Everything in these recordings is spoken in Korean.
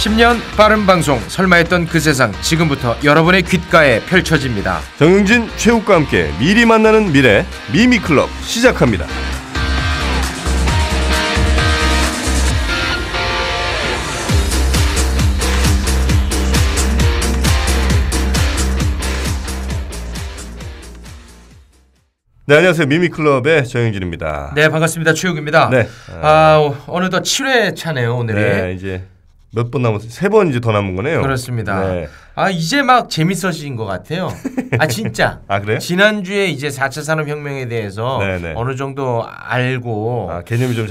10년 빠른 방송, 설마 했던 그 세상 지금부터 여러분의 귓가에 펼쳐집니다. 정영진, 최욱과 함께 미리 만나는 미래 미미클럽 시작합니다. 네, 안녕하세요. 미미클럽의 정영진입니다. 네, 반갑습니다. 최욱입니다. 네. 어느덧 7회 차네요, 오늘이. 네, 이제 몇 번 남았어요? 3번 이제 더 남은 거네요. 그렇습니다. 네. 이제 막 재밌어진 것 같아요. 진짜. 그래요? 지난주에 이제 4차 산업혁명에 대해서 네네. 어느 정도 알고 개념이 좀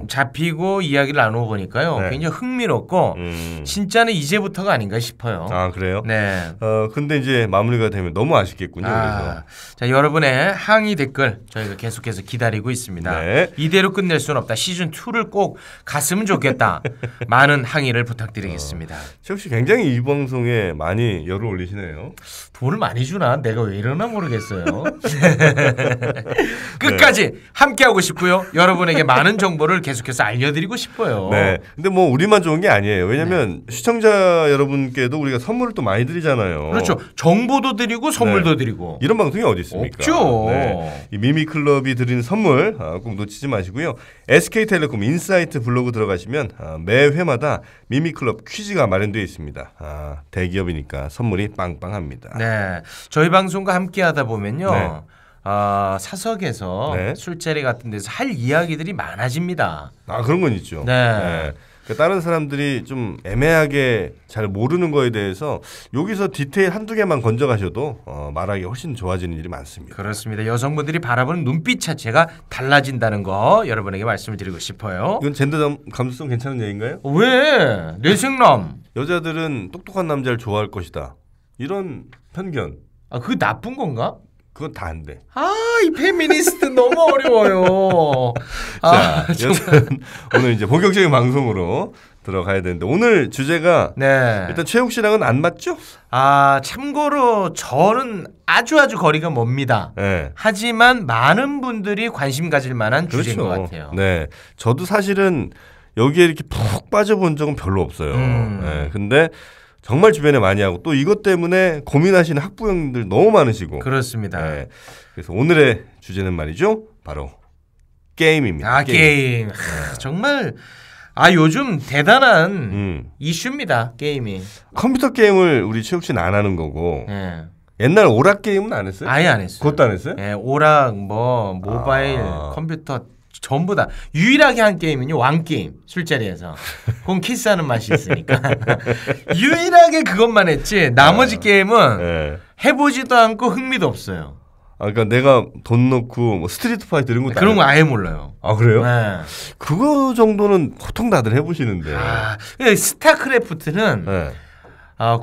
잡히고 이야기를 나누어 보니까요. 네. 굉장히 흥미롭고 진짜는 이제부터가 아닌가 싶어요. 그래요? 네. 근데 이제 마무리가 되면 너무 아쉽겠군요. 그래서. 자, 여러분의 항의 댓글 저희가 계속해서 기다리고 있습니다. 네. 이대로 끝낼 수는 없다. 시즌 2를 꼭 갔으면 좋겠다. 많은 항의를 부탁드리겠습니다. 최욱 씨 굉장히 이 방송에 많이 열을 올리시네요. 돈을 많이 주나? 내가 왜 이러나 모르겠어요. 끝까지 함께하고 싶고요. 여러분에게 많은 정보를 계속해서 알려드리고 싶어요. 네. 근데 뭐 우리만 좋은 게 아니에요. 왜냐면 시청자 여러분께도 우리가 선물을 또 많이 드리잖아요. 그렇죠. 정보도 드리고 선물도 드리고. 이런 방송이 어디 있습니까? 없죠. 네. 이 미미클럽이 드리는 선물 꼭 놓치지 마시고요. SK텔레콤 인사이트 블로그 들어가시면 매 회마다 미미클럽 퀴즈가 마련되어 있습니다. 대기업이니까 선물이 빵빵합니다. 네, 저희 방송과 함께하다 보면요. 네. 사석에서 네. 술자리 같은 데서 할 이야기들이 많아집니다. 그런 건 있죠. 네. 그러니까 다른 사람들이 좀 애매하게 잘 모르는 거에 대해서 여기서 디테일 한두 개만 건져가셔도 말하기 훨씬 좋아지는 일이 많습니다. 그렇습니다. 여성분들이 바라보는 눈빛 자체가 달라진다는 거 여러분에게 말씀을 드리고 싶어요. 이건 젠더 감수성 괜찮은 얘기인가요? 왜? 뇌생남. 여자들은 똑똑한 남자를 좋아할 것이다. 이런 편견. 그게 나쁜 건가? 그건 다 안 돼. 이 페미니스트 너무 어려워요. 자, 오늘 이제 본격적인 방송으로 들어가야 되는데 오늘 주제가 일단 최욱 씨랑은 안 맞죠? 참고로 저는 아주 거리가 멉니다. 네. 하지만 많은 분들이 관심 가질 만한 주제인 것 그렇죠. 같아요. 네, 저도 사실은 여기에 이렇게 푹 빠져본 적은 별로 없어요. 네, 근데 정말 주변에 많이 하고 또 이것 때문에 고민하시는 학부형들 너무 많으시고. 그렇습니다. 네, 그래서 오늘의 주제는 말이죠. 바로 게임입니다. 게임. 정말 요즘 대단한 이슈입니다. 게임이. 컴퓨터 게임을 우리 최욱 씨는 안 하는 거고. 네. 옛날 오락 게임은 안 했어요? 아예 안 했어요. 그것도 안 했어요? 네, 오락 모바일 컴퓨터 전부 다 유일하게 한 게임은요 왕게임 술자리에서 그건 키스하는 맛이 있으니까 유일하게 그것만 했지 나머지 게임은 해보지도 않고 흥미도 없어요. 그러니까 내가 돈 넣고 뭐 스트리트 파이터 이런 것도 그런 거 아예 몰라요. 그래요? 네. 그거 정도는 보통 다들 해보시는데. 스타크래프트는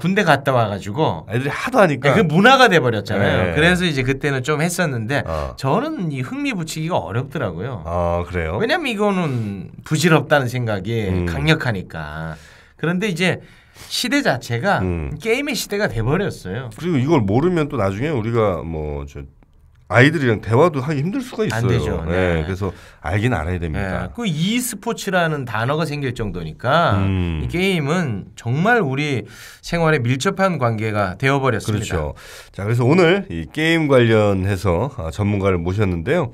군대 갔다 와가지고 애들이 하도 하니까 그 문화가 돼버렸잖아요. 네. 그래서 이제 그때는 좀 했었는데 저는 이 흥미 붙이기가 어렵더라고요. 그래요? 왜냐면 이거는 부질없다는 생각이 강력하니까. 그런데 이제 시대 자체가 게임의 시대가 돼버렸어요. 그리고 이걸 모르면 또 나중에 우리가 아이들이랑 대화도 하기 힘들 수가 있어요. 안 되죠. 네. 그래서 알긴 알아야 됩니다. 그 e스포츠라는 단어가 생길 정도니까 이 게임은 정말 우리 생활에 밀접한 관계가 되어버렸습니다. 그렇죠. 자, 그래서 오늘 이 게임 관련해서 전문가를 모셨는데요.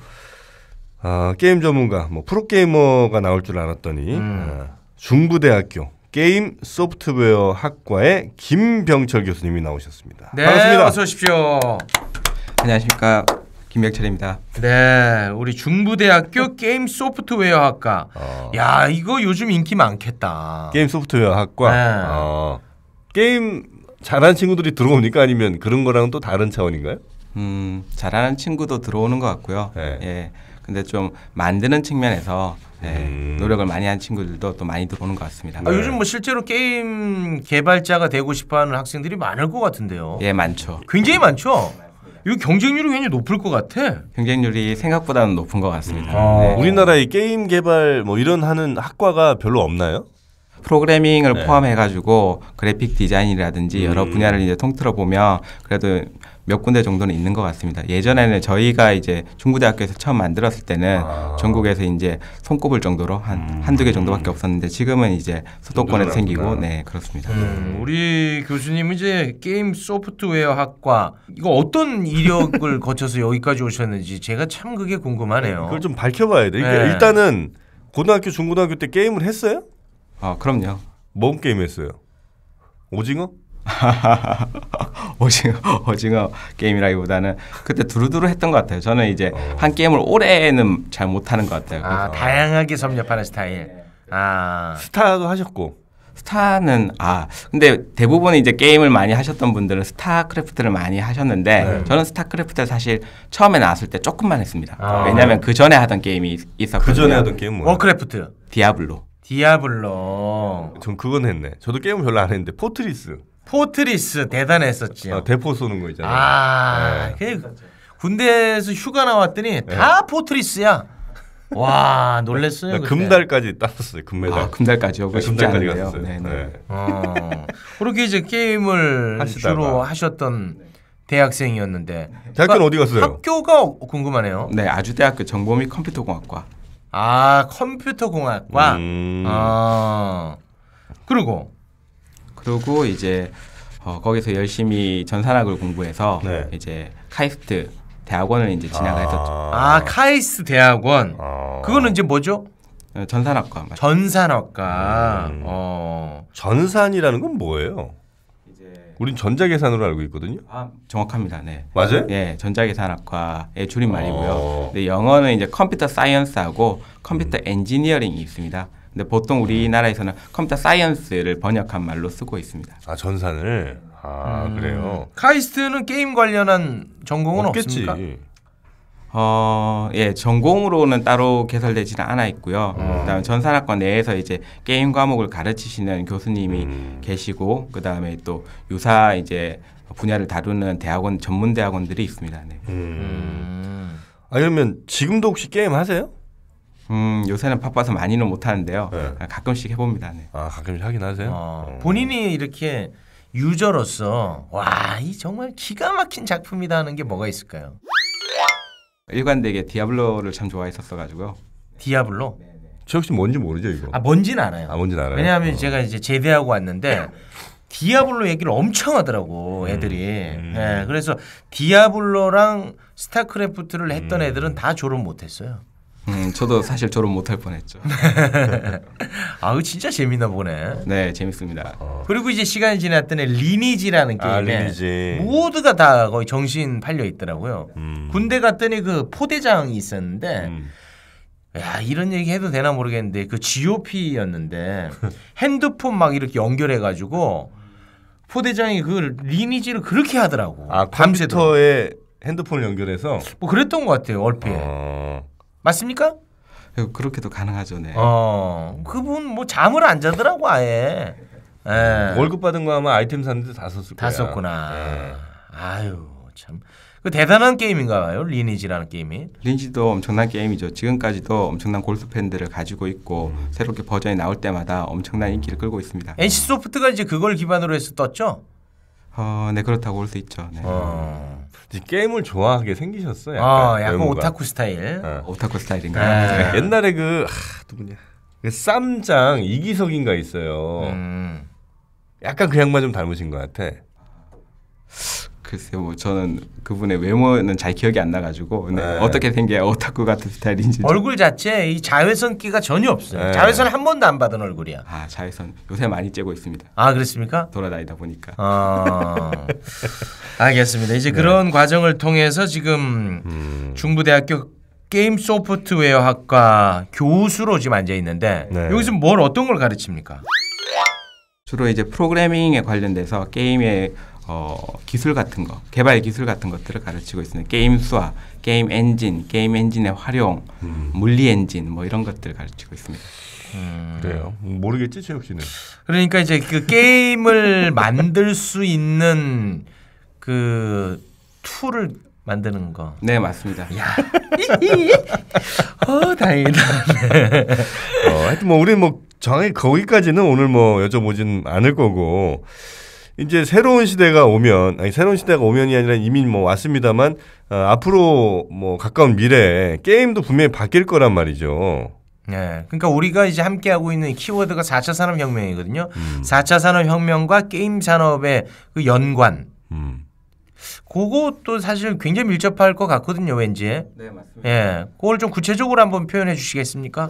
게임 전문가, 프로게이머가 나올 줄 알았더니 중부대학교 게임 소프트웨어 학과의 김병철 교수님이 나오셨습니다. 네, 반갑습니다. 어서 오십시오. 안녕하십니까, 김병철입니다. 네, 우리 중부대학교 게임 소프트웨어 학과. 야, 이거 요즘 인기 많겠다. 게임 소프트웨어 학과. 게임 잘하는 친구들이 들어옵니까? 아니면 그런 거랑은 또 다른 차원인가요? 잘하는 친구도 들어오는 것 같고요. 근데 좀 만드는 측면에서 노력을 많이 한 친구들도 또 많이 들어오는 것 같습니다. 요즘 실제로 게임 개발자가 되고 싶어하는 학생들이 많을 것 같은데요. 많죠. 굉장히 많죠. 이거 경쟁률이 굉장히 높을 것 같아. 경쟁률이 생각보다는 높은 것 같습니다. 우리나라에 게임 개발 이런 하는 학과가 별로 없나요? 프로그래밍을 네. 포함해가지고 그래픽 디자인이라든지 여러 분야를 이제 통틀어 보면 그래도 몇 군데 정도는 있는 것 같습니다. 예전에는 저희가 이제 중부대학교에서 처음 만들었을 때는 전국에서 이제 손꼽을 정도로 한두 개 정도밖에 없었는데 지금은 이제 수도권에 생기고 네 그렇습니다. 우리 교수님은 이제 게임 소프트웨어 학과 이거 어떤 이력을 거쳐서 여기까지 오셨는지 제가 참 그게 궁금하네요. 그걸 좀 밝혀봐야 돼. 이게 네. 일단은 고등학교, 중고등학교 때 게임을 했어요? 그럼요. 뭔 게임 했어요? 오징어? 오징어 게임이라기보다는 그때 두루두루 했던 것 같아요. 저는 이제 한 게임을 오래는 잘 못하는 것 같아요. 다양하게 섭렵하는 스타일. 스타도 하셨고. 스타는 근데 대부분 이제 게임을 많이 하셨던 분들은 스타크래프트를 많이 하셨는데 저는 스타크래프트 사실 처음에 나왔을 때 조금만 했습니다. 왜냐하면 그 전에 하던 게임이 있었거든요. 그 전에 하던 게임 뭐예요? 워크래프트. 디아블로. 전 그건 했네. 저도 게임을 별로 안 했는데 포트리스 대단했었지요. 대포 쏘는 거 있잖아요. 군대에서 휴가 나왔더니 다 포트리스야. 와 놀랬어요. 금달까지 땄었어요. 금메달. 금달까지요. 쉽지 않은데요. 그렇게 이제 게임을 하시다가. 주로 하셨던 대학생이었는데 대학교는 어디 갔어요? 학교가 궁금하네요. 네, 아주대학교 정보 및 컴퓨터공학과. 컴퓨터공학과. 그리고 이제 거기서 열심히 전산학을 공부해서 네. 이제 카이스트 대학원을 이제 진학을 했었죠. 카이스트 대학원. 그거는 이제 뭐죠? 전산학과. 맞죠? 전산학과. 전산이라는 건 뭐예요? 우린 전자계산으로 알고 있거든요. 정확합니다. 네. 맞아요? 네, 전자계산학과의 줄임말이고요. 근데 영어는 이제 컴퓨터 사이언스하고 컴퓨터 엔지니어링이 있습니다. 근데 보통 우리나라에서는 컴퓨터 사이언스를 번역한 말로 쓰고 있습니다. 전산을. 그래요. 카이스트는 게임 관련한 전공은 없겠지. 없습니까? 예, 전공으로는 따로 개설되지는 않아 있고요. 그다음에 전산학과 내에서 이제 게임 과목을 가르치시는 교수님이 계시고, 그다음에 또 유사 이제 분야를 다루는 대학원 전문 대학원들이 있습니다. 네. 그러면 지금도 혹시 게임 하세요? 요새는 바빠서 많이는 못 하는데요. 네. 가끔씩 해봅니다. 네. 가끔씩 하긴 하세요. 본인이 이렇게 유저로서 이 정말 기가 막힌 작품이다 하는 게 뭐가 있을까요? 일관되게 디아블로를 참 좋아했었어가지고요. 디아블로? 저 혹시 뭔지 모르죠 이거? 뭔지는 알아요. 뭔지는 알아요. 왜냐하면 제가 이제 제대하고 왔는데 디아블로 얘기를 엄청 하더라고 애들이. 네, 그래서 디아블로랑 스타크래프트를 했던 애들은 다 졸업 못했어요. 저도 사실 졸업 못할 뻔했죠. 이거 진짜 재밌나 보네. 네, 재밌습니다. 그리고 이제 시간이 지났더니 리니지라는 게임에 리니지. 모두가 다 거의 정신 팔려 있더라고요. 군대 갔더니 그 포대장이 있었는데 이런 얘기 해도 되나 모르겠는데 그 GOP였는데 핸드폰 막 이렇게 연결해가지고 포대장이 그 리니지를 그렇게 하더라고. 컴퓨터에 핸드폰을 연결해서 뭐 그랬던 것 같아요 얼핏. 맞습니까? 그렇게도 가능하죠. 네. 그분 뭐 잠을 안 자더라고 아예. 월급 받은 거 아마 아이템 샀는데 다 썼을 거야. 다 썼구나. 아유 참. 그 대단한 게임인가요? 리니지라는 게임이? 리니지도 엄청난 게임이죠. 지금까지도 엄청난 골수 팬들을 가지고 있고 새롭게 버전이 나올 때마다 엄청난 인기를 끌고 있습니다. NC 소프트가 이제 그걸 기반으로 해서 떴죠? 네 그렇다고 볼 수 있죠. 네. 게임을 좋아하게 생기셨어요. 약간 오타쿠 스타일. 오타쿠 스타일인가요? 네. 옛날에 누구냐? 쌈장 이기석인가 있어요. 약간 그 양반 좀 닮으신 것 같아. 글쎄요, 저는 그분의 외모는 잘 기억이 안 나가지고 어떻게 생겨야 오타쿠 같은 스타일인지. 얼굴 자체 이 자외선 끼가 전혀 없어요. 자외선 한 번도 안 받은 얼굴이야. 자외선 요새 많이 쬐고 있습니다. 그렇습니까? 돌아다니다 보니까. 알겠습니다. 이제 그런 과정을 통해서 지금 중부대학교 게임 소프트웨어 학과 교수로 지금 앉아 있는데 여기서 어떤 걸 가르칩니까? 주로 이제 프로그래밍에 관련돼서 게임의 기술 같은 거, 개발 기술 같은 것들을 가르치고 있습니다. 게임 수화, 게임 엔진, 게임 엔진의 활용, 물리 엔진 뭐 이런 것들을 가르치고 있습니다. 그래요. 모르겠지 최욱 씨는. 그러니까 이제 그 게임을 만들 수 있는 그 툴을 만드는 거. 네, 맞습니다. 다행이다. 하여튼 우리는 정확히 거기까지는 오늘 뭐 여쭤보진 않을 거고 이제 새로운 시대가 오면 새로운 시대가 오면이 아니라 이미 뭐 왔습니다만 앞으로 뭐 가까운 미래에 게임도 분명히 바뀔 거란 말이죠. 네, 그러니까 우리가 이제 함께하고 있는 키워드가 4차 산업혁명이거든요. 4차 산업혁명과 게임 산업의 그 연관. 그것도 사실 굉장히 밀접할 것 같거든요, 왠지. 네, 맞습니다. 예, 그걸 좀 구체적으로 한번 표현해 주시겠습니까?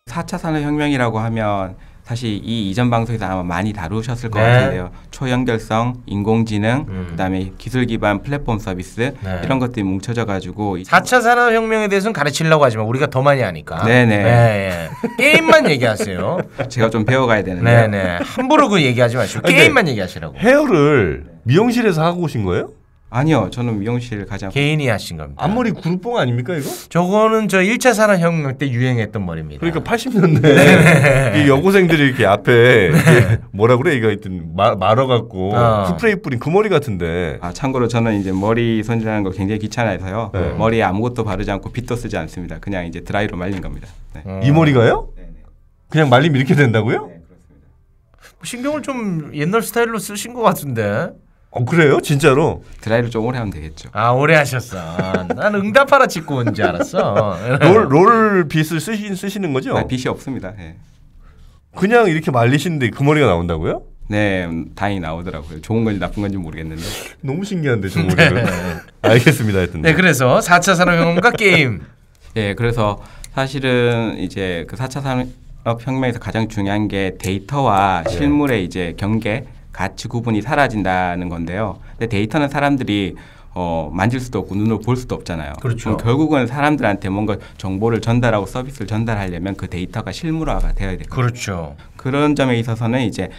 4차 산업혁명이라고 하면 사실 이 이전 방송에서 아마 많이 다루셨을 것 네. 같은데요. 초연결성, 인공지능, 그다음에 기술 기반 플랫폼 서비스 네. 이런 것들이 뭉쳐져 가지고 4차 산업혁명에 대해서는 가르치려고 하지만 우리가 더 많이 하니까. 네네. 예. 게임만 얘기하세요. 제가 좀 배워가야 되는데 네네. 함부로 그 얘기하지 마시고 근데 게임만 얘기하시라고. 헤어를 미용실에서 하고 오신 거예요? 아니요, 저는 미용실 가지 않고 개인이 하신 겁니다. 앞머리 구루뽕 아닙니까 이거? 저거는 저 1차 산업혁명 때 유행했던 머리입니다. 그러니까 80년대 이 여고생들이 이렇게 앞에 이렇게 뭐라 그래 이거 하여튼 말아갖고 스프레이 뿌린 그 머리 같은데. 참고로 저는 이제 머리 손질하는 거 굉장히 귀찮아해서요. 네. 머리에 아무것도 바르지 않고 빗도 쓰지 않습니다. 그냥 이제 드라이로 말린 겁니다. 네. 이 머리가요? 네, 네. 그냥 말리면 이렇게 된다고요? 네, 그렇습니다. 신경을 좀 옛날 스타일로 쓰신 것 같은데. 그래요? 진짜로? 드라이를 좀 오래 하면 되겠죠. 아 오래 하셨어. 난 응답하라 찍고 온 줄 알았어. 롤 빗을 쓰시는 거죠? 빗이 없습니다. 네. 그냥 이렇게 말리시는데 그 머리가 나온다고요? 네, 다행히 나오더라고요. 좋은 건지 나쁜 건지 모르겠는데. 너무 신기한데 저 머리는. 알겠습니다. 하여튼. 네, 그래서 4차 산업혁명과 게임. 예, 그래서 사실은 이제 그 4차 산업혁명에서 가장 중요한 게 데이터와 실물의 이제 경계, 가치 구분이 사라진다는 건데요. 근데 데이터는 사람들이 만질 수도 없고 눈으로 볼 수도 없잖아요. 그렇죠. 그럼 결국은 사람들한테 뭔가 정보를 전달하고 서비스를 전달하려면 그 데이터가 실물화가 되어야 돼요. 그렇죠. 그런 점에 있어서는 이제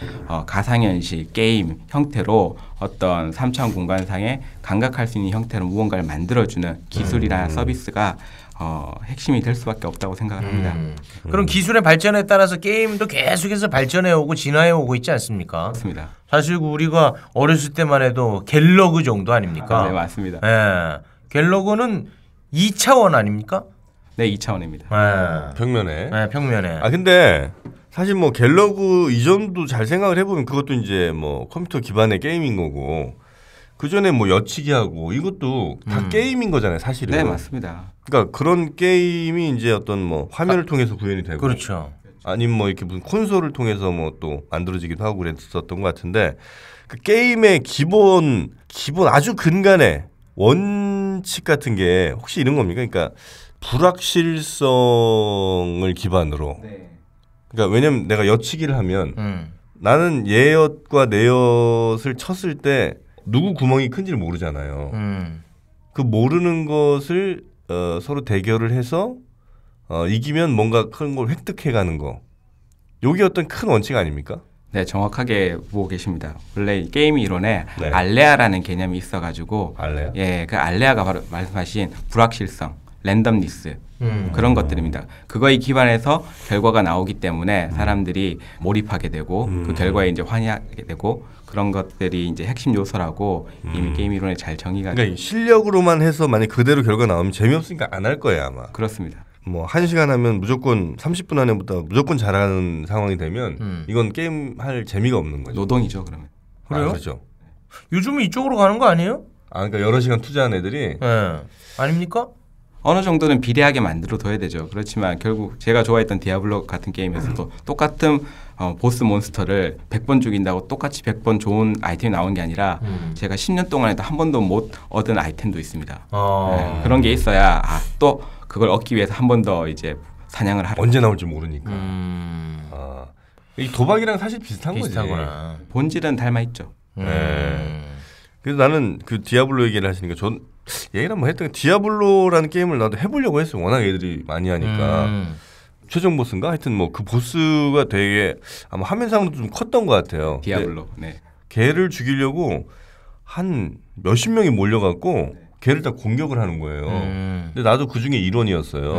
가상현실, 게임 형태로 어떤 3차원 공간상에 감각할 수 있는 형태로 무언가를 만들어주는 기술이나 서비스가 핵심이 될 수밖에 없다고 생각을 합니다. 그럼 기술의 발전에 따라서 게임도 계속해서 발전해 오고 진화해 오고 있지 않습니까? 맞습니다. 사실 우리가 어렸을 때만 해도 갤러그 정도 아닙니까? 네, 맞습니다. 예. 갤러그는 2차원 아닙니까? 네, 2차원입니다. 예. 벽면에. 예, 평면에. 근데 사실 뭐 갤러그 이전도 잘 생각을 해보면 그것도 이제 뭐 컴퓨터 기반의 게임인 거고 그 전에 뭐 여치기 하고 이것도 다 게임인 거잖아요, 사실은. 네, 맞습니다. 그러니까 그런 게임이 이제 어떤 뭐 화면을 통해서 구현이 되고, 그렇죠. 아니면 뭐 이렇게 무슨 콘솔을 통해서 뭐 또 만들어지기도 하고 그랬었던 것 같은데 그 게임의 기본 아주 근간의 원칙 같은 게 혹시 이런 겁니까? 그러니까 불확실성을 기반으로. 네. 그러니까 왜냐면 내가 여치기를 하면 음. 나는 얘엿과 내엿을 쳤을 때 누구 구멍이 큰지를 모르잖아요. 그 모르는 것을 서로 대결을 해서 이기면 뭔가 큰 걸 획득해가는 거. 요게 어떤 큰 원칙 아닙니까? 네, 정확하게 보고 계십니다. 원래 게임 이론에 네. 알레아라는 개념이 있어가지고, 알레아? 예, 그 알레아가 바로 말씀하신 불확실성, 랜덤니스 그런 것들입니다. 그거에 기반해서 결과가 나오기 때문에 사람들이 몰입하게 되고 그 결과에 이제 환희하게 되고 그런 것들이 이제 핵심 요소라고 이미 게임 이론에 잘 정의가. 그러니까 실력으로만 해서 만약 그대로 결과 나오면 재미없으니까 안 할 거예요 아마. 그렇습니다. 뭐 1시간 하면 무조건 30분 안에부터 무조건 잘하는 상황이 되면 이건 게임 할 재미가 없는 거죠. 노동이죠, 그러면. 그래요? 그렇죠. 요즘은 이쪽으로 가는 거 아니에요? 그러니까 여러 시간 투자한 애들이 예. 아닙니까? 어느 정도는 비례하게 만들어둬야 되죠. 그렇지만 결국 제가 좋아했던 디아블로 같은 게임에서도 똑같은 보스 몬스터를 100번 죽인다고 똑같이 100번 좋은 아이템이 나온 게 아니라 제가 10년 동안에도 한 번도 못 얻은 아이템도 있습니다. 네, 그런 게 있어야 또 그걸 얻기 위해서 한 번 더 이제 사냥을 하라. 언제 나올지 모르니까. 이 도박이랑 사실 비슷하구나. 거지. 본질은 닮아 있죠. 네. 그래서 나는 그 디아블로 얘기를 하시니까 전 얘기를 한번 했던 게 디아블로라는 게임을 나도 해보려고 했어요. 워낙 애들이 많이 하니까. 최종 보스인가? 하여튼 뭐 그 보스가 되게 아마 화면상으로 좀 컸던 것 같아요. 디아블로. 네. 걔를 죽이려고 한 몇십 명이 몰려갖고 걔를 다 공격을 하는 거예요. 근데 나도 그 중에 일원이었어요.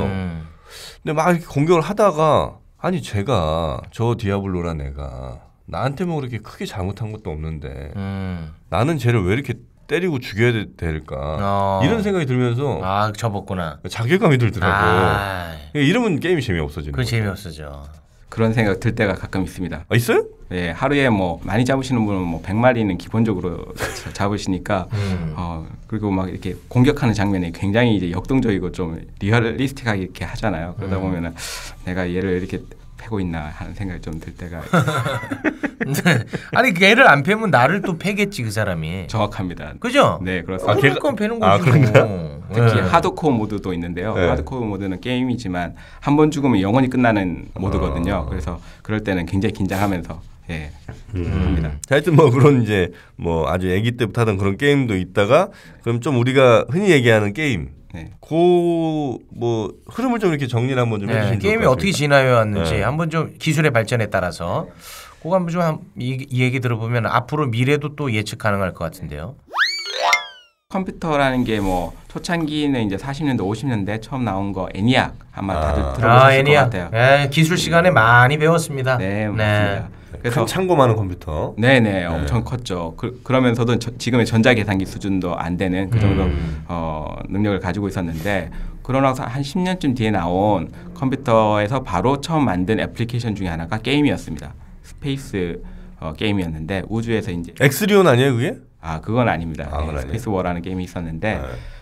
근데 막 이렇게 공격을 하다가 아니 제가 저 디아블로란 애가 나한테 뭐 그렇게 크게 잘못한 것도 없는데 나는 쟤를 왜 이렇게 때리고 죽여야 될까 이런 생각이 들면서 접었구나. 자괴감이 들더라고. 이러면 게임이 재미없어지는 그 거죠. 재미없어져. 그런 생각 들 때가 가끔 있습니다. 있어요? 예, 하루에 뭐 많이 잡으시는 분은 뭐 100마리는 기본적으로 잡으시니까 그리고 막 이렇게 공격하는 장면이 굉장히 이제 역동적이고 좀 리얼리스틱하게 이렇게 하잖아요. 그러다 보면은 내가 얘를 이렇게 패고 있나 하는 생각이 좀 들 때가 아니 걔를 안 패면 나를 또 패겠지 그 사람이. 정확합니다. 그죠? 네, 그렇습니다. 그러니까 패는 거지. 뭐. 특히 네. 하드코어 모드도 있는데요. 네. 하드코어 모드는 게임이지만 한 번 죽으면 영원히 끝나는 모드거든요. 그래서 그럴 때는 굉장히 긴장하면서 합니다. 하여튼 뭐 그런 이제 뭐 아주 아기 때부터 하던 그런 게임도 있다가 그럼 좀 우리가 흔히 얘기하는 게임 네. 뭐 흐름을 좀 이렇게 정리를 한번 좀 해주시면 게임이 좋을 것 어떻게 같습니다. 진화해 왔는지 네. 한번 좀 기술의 발전에 따라서 그거 한번 좀 이 얘기 들어보면 앞으로 미래도 또 예측 가능할 것 같은데요. 컴퓨터라는 게 뭐 초창기는 이제 40년대, 50년대 처음 나온 거 애니악 아마 다들 들어보셨을 것 애니악. 같아요. 네, 기술 시간에 많이 배웠습니다. 네, 맞습니다. 큰 창고 많은 컴퓨터. 네네 엄청 컸죠. 그러면서도 지금의 전자계산기 수준도 안 되는 그 정도 능력을 가지고 있었는데 그러나 한 10년쯤 뒤에 나온 컴퓨터에서 바로 처음 만든 애플리케이션 중에 하나가 게임이었습니다. 스페이스 게임이었는데 우주에서 이제 엑스리온 아니에요 그게? 그건 아닙니다. 그건 스페이스 워라는 게임이 있었는데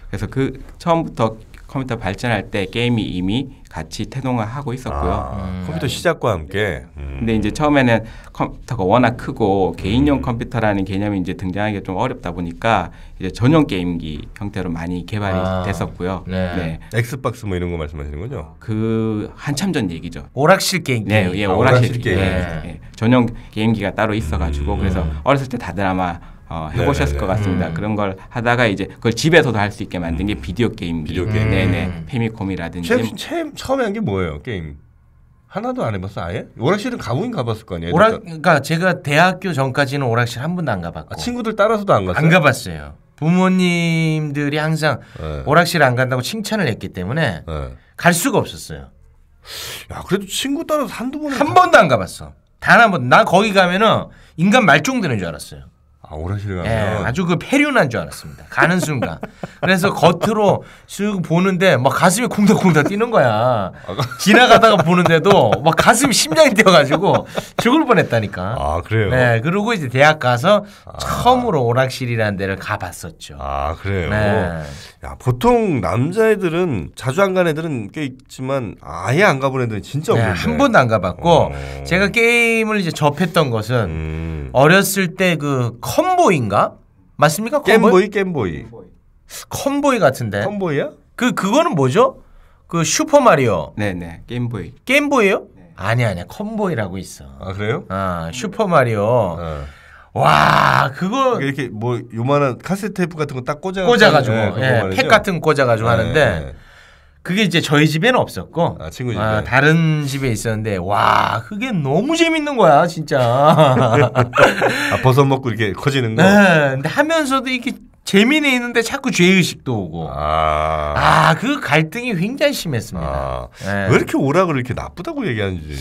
그래서 그 처음부터 컴퓨터 발전할 때 게임이 이미 같이 태동을 하고 있었고요. 컴퓨터 시작과 함께. 근데 이제 처음에는 컴퓨터가 워낙 크고 개인용 컴퓨터라는 개념이 이제 등장하기가 좀 어렵다 보니까 이제 전용 게임기 형태로 많이 개발이 됐었고요. 네. 엑스박스 뭐 이런 거 말씀하시는 거죠? 그 한참 전 얘기죠. 오락실 게임기. 네, 오락실 게임. 네. 전용 게임기가 따로 있어가지고 그래서 어렸을 때 다들 아마 해보셨을 것 같습니다. 그런 걸 하다가 이제 그걸 집에서도 할 수 있게 만든 게 비디오 게임기. 비디오 게임. 네네. 페미콤이라든지. 처음에 한 게 뭐예요 게임? 하나도 안 해봤어 아예? 오락실은 가보긴 가봤을 거 아니에요? 그러니까 제가 대학교 전까지는 오락실 한 번도 안 가봤고. 친구들 따라서도 안 갔어요? 안 가봤어요. 부모님들이 항상 오락실 안 간다고 칭찬을 했기 때문에 갈 수가 없었어요. 야 그래도 친구 따라서 한두 번은 한 번도 안 가봤어. 단 한 번. 나 거기 가면은 인간 말종되는 줄 알았어요. 오락실 가면 아주 그 폐륜한 줄 알았습니다. 가는 순간. 그래서 겉으로 쓱 보는데 막 가슴이 쿵덕쿵덕 뛰는 거야. 지나가다가 보는데도 막 가슴이 심장이 뛰어가지고 죽을 뻔했다니까. 그래요? 네, 그리고 이제 대학 가서 처음으로 오락실이라는 데를 가봤었죠. 그래요? 네. 야 보통 남자애들은 자주 안 간 애들은 꽤 있지만 아예 안 가본 애들은 진짜 네, 없는데. 한 번도 안 가봤고 제가 게임을 이제 접했던 것은 어렸을 때 그 컴보이인가? 맞습니까? 겜보이? 컴보이 같은데. 컴보이야? 그거는 뭐죠? 그 슈퍼 마리오. 네네. 게임보이. 게임보이요? 아니야. 컴보이라고 있어. 그래요? 슈퍼 마리오. 와, 그거 이렇게 뭐 요만한 카세트 테이프 같은 거 딱 꽂아가지고 팩 같은 거 꽂아가지고 하는데 그게 이제 저희 집에는 없었고 친구 집에 다른 집에 있었는데 와 그게 너무 재밌는 거야 진짜. 버섯 먹고 이렇게 커지는 거. 네, 근데 하면서도 이게 재미는 있는데 자꾸 죄의식도 오고. 그 갈등이 굉장히 심했습니다. 왜 이렇게 오락을 이렇게 나쁘다고 얘기하는지.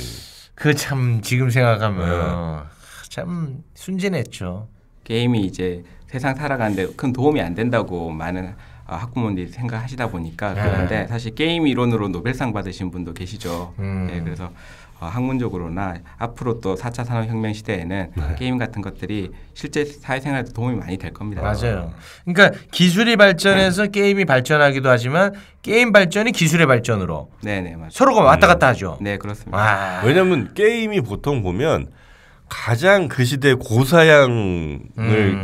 그 참 지금 생각하면 참 순진했죠. 게임이 이제 세상 살아가는데 큰 도움이 안 된다고 많은 학부모님들이 생각하시다 보니까 그런데 사실 게임 이론으로 노벨상 받으신 분도 계시죠. 그래서 학문적으로나 앞으로 또 4차 산업혁명 시대에는 게임 같은 것들이 실제 사회생활에 도움이 많이 될 겁니다. 맞아요. 그러니까 기술이 발전해서 게임이 발전하기도 하지만 게임 발전이 기술의 발전으로 네네 맞아요. 서로가 왔다 갔다 하죠. 네 그렇습니다. 왜냐하면 게임이 보통 보면 가장 그 시대의 고사양을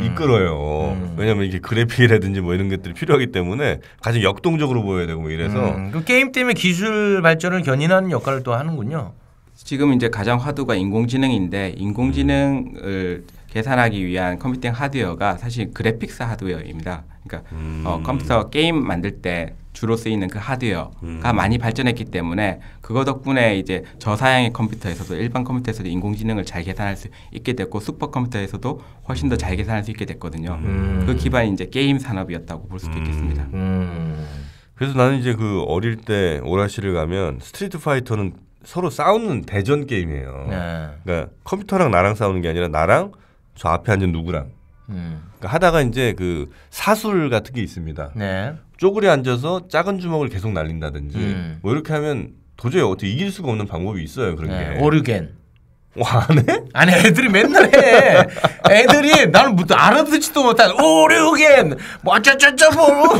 이끌어요. 왜냐하면 이게 그래픽이라든지 뭐 이런 것들이 필요하기 때문에 가장 역동적으로 보여야 되고 뭐 이래서 그 게임 때문에 기술 발전을 견인하는 역할을 또 하는군요. 지금 이제 가장 화두가 인공지능인데 인공지능을 계산하기 위한 컴퓨팅 하드웨어가 사실 그래픽스 하드웨어입니다. 그러니까 컴퓨터 게임 만들 때 주로 쓰이는 그 하드웨어가 많이 발전했기 때문에 그거 덕분에 이제 저사양의 컴퓨터에서도 일반 컴퓨터에서도 인공지능을 잘 계산할 수 있게 됐고 슈퍼컴퓨터에서도 훨씬 더 잘 계산할 수 있게 됐거든요. 그 기반이 이제 게임 산업이었다고 볼 수도 있겠습니다. 그래서 나는 이제 그 어릴 때 오락실을 가면 스트리트 파이터는 서로 싸우는 대전 게임이에요. 그러니까 컴퓨터랑 나랑 싸우는 게 아니라 나랑 저 앞에 앉은 누구랑. 그러니까 하다가 이제 그 사술 같은 게 있습니다. 쪼그려 앉아서 작은 주먹을 계속 날린다든지 뭐 이렇게 하면 도저히 어떻게 이길 수가 없는 방법이 있어요. 그런 게. 오류겐. 안 해? 아니 애들이 맨날 해. 애들이 나는 뭐 알아듣지도 못한 오류겐 뭐 어쩌쩌쩌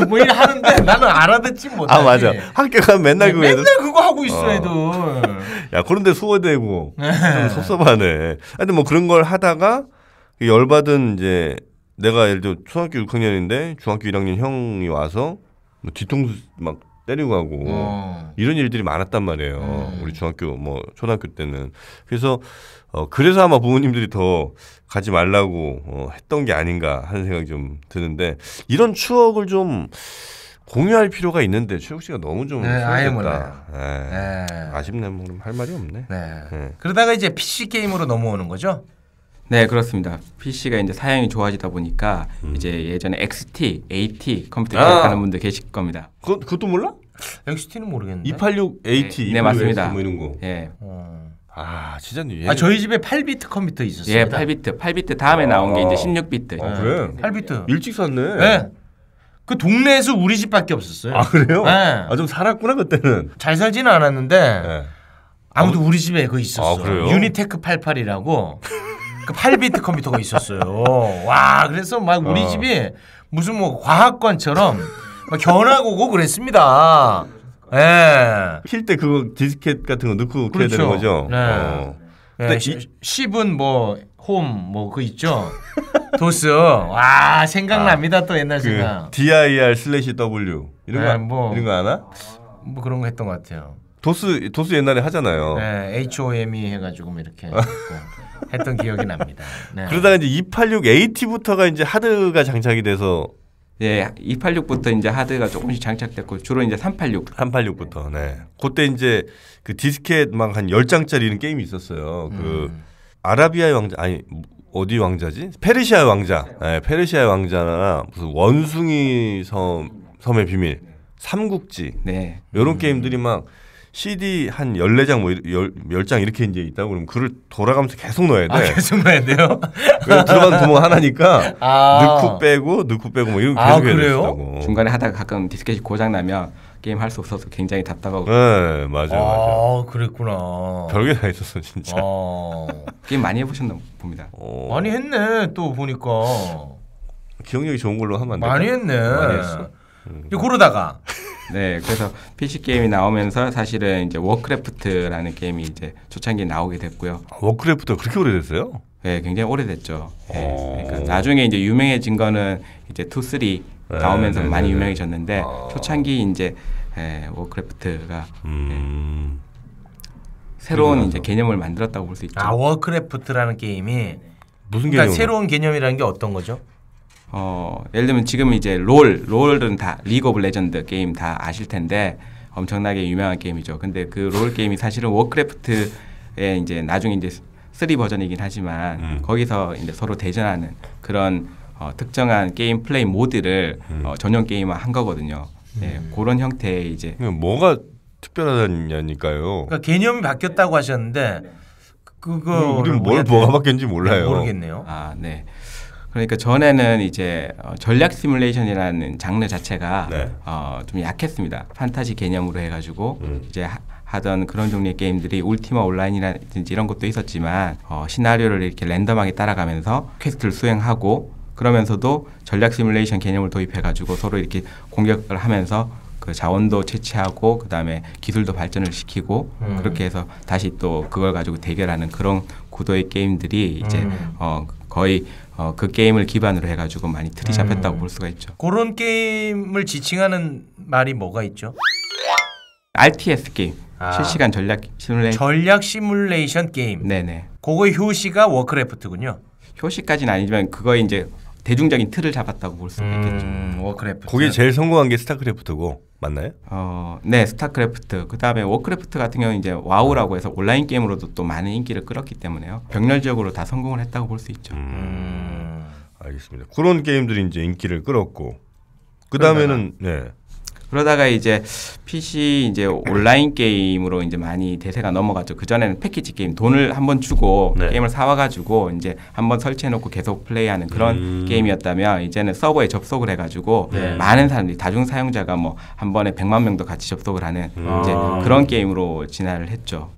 뭐 이래 하는데 나는 알아듣지 못하지. 아 맞아. 학교 가면 맨날 그거 맨날 그거 하고 있어 애들. 야 그런데 소외되고 좀 섭섭하네. 근데 뭐 그런 걸 하다가 열받은 이제 내가 예를 들어 초등학교 6학년인데 중학교 1학년 형이 와서 뭐 뒤통수 막 때리고 가고 이런 일들이 많았단 말이에요. 우리 중학교 뭐 초등학교 때는. 그래서 그래서 아마 부모님들이 더 가지 말라고 했던 게 아닌가 하는 생각이 좀 드는데 이런 추억을 좀 공유할 필요가 있는데 최욱 씨가 너무 좀 아예 몰라요. 아쉽네. 뭐 할 말이 없네. 그러다가 이제 PC 게임으로 넘어오는 거죠? 네, 그렇습니다. PC가 이제 사양이 좋아지다 보니까 이제 예전에 XT, AT 컴퓨터 기억하는 분들 계실 겁니다. 그것도 몰라? XT는 모르겠는데. 286 AT, 네, 맞습니다. 뭐 이런 거. 예. 아, 진짜. 저희 집에 8비트 컴퓨터 있었어요. 예, 8비트 다음에 나온 게 이제 16비트. 그래? 8비트. 일찍 샀네. 네. 그 동네에서 우리 집밖에 없었어요. 아, 그래요? 네. 아, 좀 살았구나 그때는. 잘 살지는 않았는데 네. 아무도 우리 집에 그거 있었어. 아, 그래요? 유니테크 88이라고 그 8비트 컴퓨터가 있었어요. 와, 그래서 막 우리 집이 무슨 뭐 과학관처럼 막 견학 오고 그랬습니다. 예. 킬 때 그거 디스켓 같은 거 넣고 켜야 되는 거죠? 네. 근데 10은 뭐 홈 뭐 그거 있죠. 도스. 와, 생각납니다. 또 옛날 생각. dir/w 이런 거 뭐, 이런 거 아나? 뭐 그런 거 했던 것 같아요. 도스 옛날에 하잖아요. 네, HOME 해가지고 뭐 이렇게 했던 기억이 납니다. 네. 그러다가 이제 286 AT부터가 이제 하드가 장착이 돼서 예, 286부터 이제 하드가 조금씩 장착됐고 주로 이제 386부터. 네. 그때 이제 그 디스켓 막 한 10장짜리 이런 게임이 있었어요. 그 아라비아의 왕자 아니 어디 왕자지? 페르시아 왕자. 네, 페르시아 왕자나 무슨 원숭이 섬의 비밀, 삼국지. 네. 이런 게임들이 막 CD 한 14장 뭐 10장 이렇게 이제 있다고 그러면 그걸 돌아가면서 계속 넣어야 돼. 아, 계속 넣어야 돼요? 들어간 구멍 하나니까 넣고 빼고 뭐 이런 거 계속 해야 된다고. 중간에 하다가 가끔 디스켓이 고장 나면 게임 할 수 없어서 굉장히 답답하고. 네, 맞아. 그랬구나. 별게 다 있었어 진짜. 게임 많이 해보셨나 봅니다. 많이 했네. 또 보니까 기억력이 좋은 걸로 하면 안 돼. 많이 했네. 많이 했어. 그러다가 네, 그래서 PC 게임이 나오면서 사실은 이제 워크래프트라는 게임이 이제 초창기에 나오게 됐고요. 워크래프트가 그렇게 오래됐어요? 네, 굉장히 오래됐죠. 네, 그러니까 나중에 이제 유명해진 거는 이제 2, 3 나오면서 많이 유명해졌는데 초창기 이제 워크래프트가 새로운 이제 개념을 만들었다고 볼 수 있죠. 워크래프트라는 게임이 무슨 그러니까 개념? 새로운 개념이라는 게 어떤 거죠? 예를 들면 지금 이제 롤은 다 리그 오브 레전드 게임 다 아실 텐데 엄청나게 유명한 게임이죠. 근데 그 롤 게임이 사실은 워크래프트의 이제 나중에 이제 3 버전이긴 하지만 거기서 이제 서로 대전하는 그런 특정한 게임 플레이 모드를 전용 게임화 한 거거든요. 네, 그런 형태의 이제 뭐가 특별하다니까요. 그러니까 개념이 바뀌었다고 하셨는데 그거 우리는 뭐가 바뀌었는지 몰라요. 모르겠네요. 아, 네. 그러니까 전에는 이제 전략 시뮬레이션이라는 장르 자체가 좀 약했습니다. 판타지 개념으로 해가지고 이제 하던 그런 종류의 게임들이 울티마 온라인이라든지 이런 것도 있었지만 시나리오를 이렇게 랜덤하게 따라가면서 퀘스트를 수행하고 그러면서도 전략 시뮬레이션 개념을 도입해가지고 서로 이렇게 공격을 하면서 그 자원도 채취하고 그 다음에 기술도 발전을 시키고 그렇게 해서 다시 또 그걸 가지고 대결하는 그런 구도의 게임들이 이제 거의 그 게임을 기반으로 해가지고 많이 틀이 잡혔다고 볼 수가 있죠. 그런 게임을 지칭하는 말이 뭐가 있죠? RTS 게임, 실시간 전략 시뮬레이션. 전략 시뮬레이션 게임. 네네. 그거의 효시가 워크래프트군요. 효시까지는 아니지만 그거에 이제 대중적인 틀을 잡았다고 볼 수가 있겠죠. 워크래프트. 거기에 제일 성공한 게 스타크래프트고 맞나요? 네, 스타크래프트. 그 다음에 워크래프트 같은 경우는 이제 와우라고 해서 온라인 게임으로도 또 많은 인기를 끌었기 때문에요. 병렬적으로 다 성공을 했다고 볼 수 있죠. 알겠습니다. 그런 게임들이 이제 인기를 끌었고 그 다음에는 그러다가 이제 PC 이제 온라인 게임으로 이제 많이 대세가 넘어갔죠. 그 전에는 패키지 게임 돈을 한번 주고 네. 게임을 사와가지고 이제 한번 설치해놓고 계속 플레이하는 그런 게임이었다면 이제는 서버에 접속을 해가지고 네. 많은 사람들이 다중 사용자가 뭐 한 번에 100만 명도 같이 접속을 하는 이제 그런 게임으로 진화를 했죠.